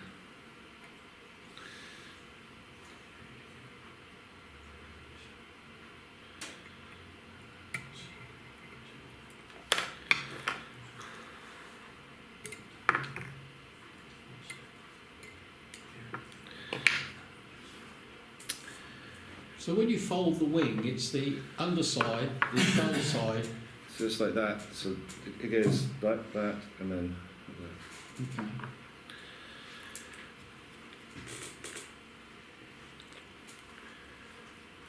So when you fold the wing, it's the underside, the tail side. So it's like that. So it goes like that, and then like that. Okay.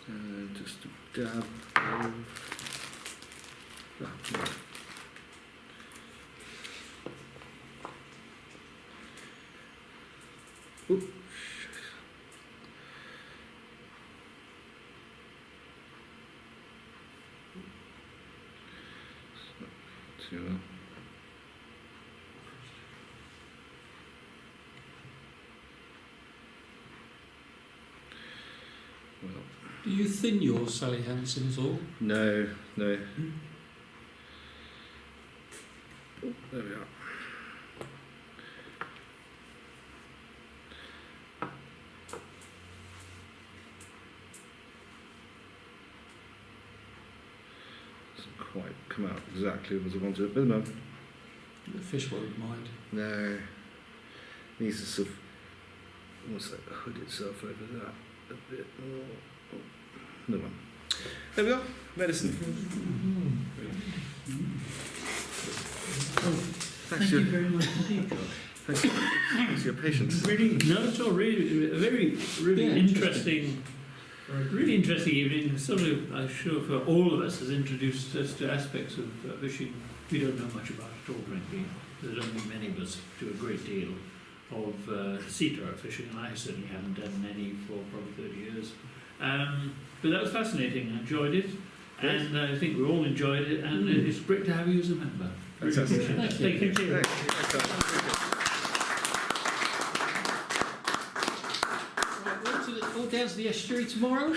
And just a dab of that. Oop. Too well. Well, Do you thin yours, Sally Hansen, at all? no, no. Oh, there we are. Doesn't quite come out exactly as I wanted it, but no. The fish won't mind. No. Needs to sort of almost like hood itself over that a bit more. Oh, no one. There we go. Medicine. Thanks Thank for you your, very much indeed, Josh. thanks for your patience. Really, no, it's all really, a very, really Yeah, interesting, really interesting evening. Sort of, I'm sure for all of us, has introduced us to aspects of fishing we don't know much about at all, frankly. I don't think many of us do a great deal of sea trout fishing, and I certainly haven't done any for probably 30 years. But that was fascinating. I enjoyed it, and I think we all enjoyed it, and it's great to have you as a member. Really Fantastic. appreciate that. Thank you. Thank you. Right, we're all down to the estuary tomorrow.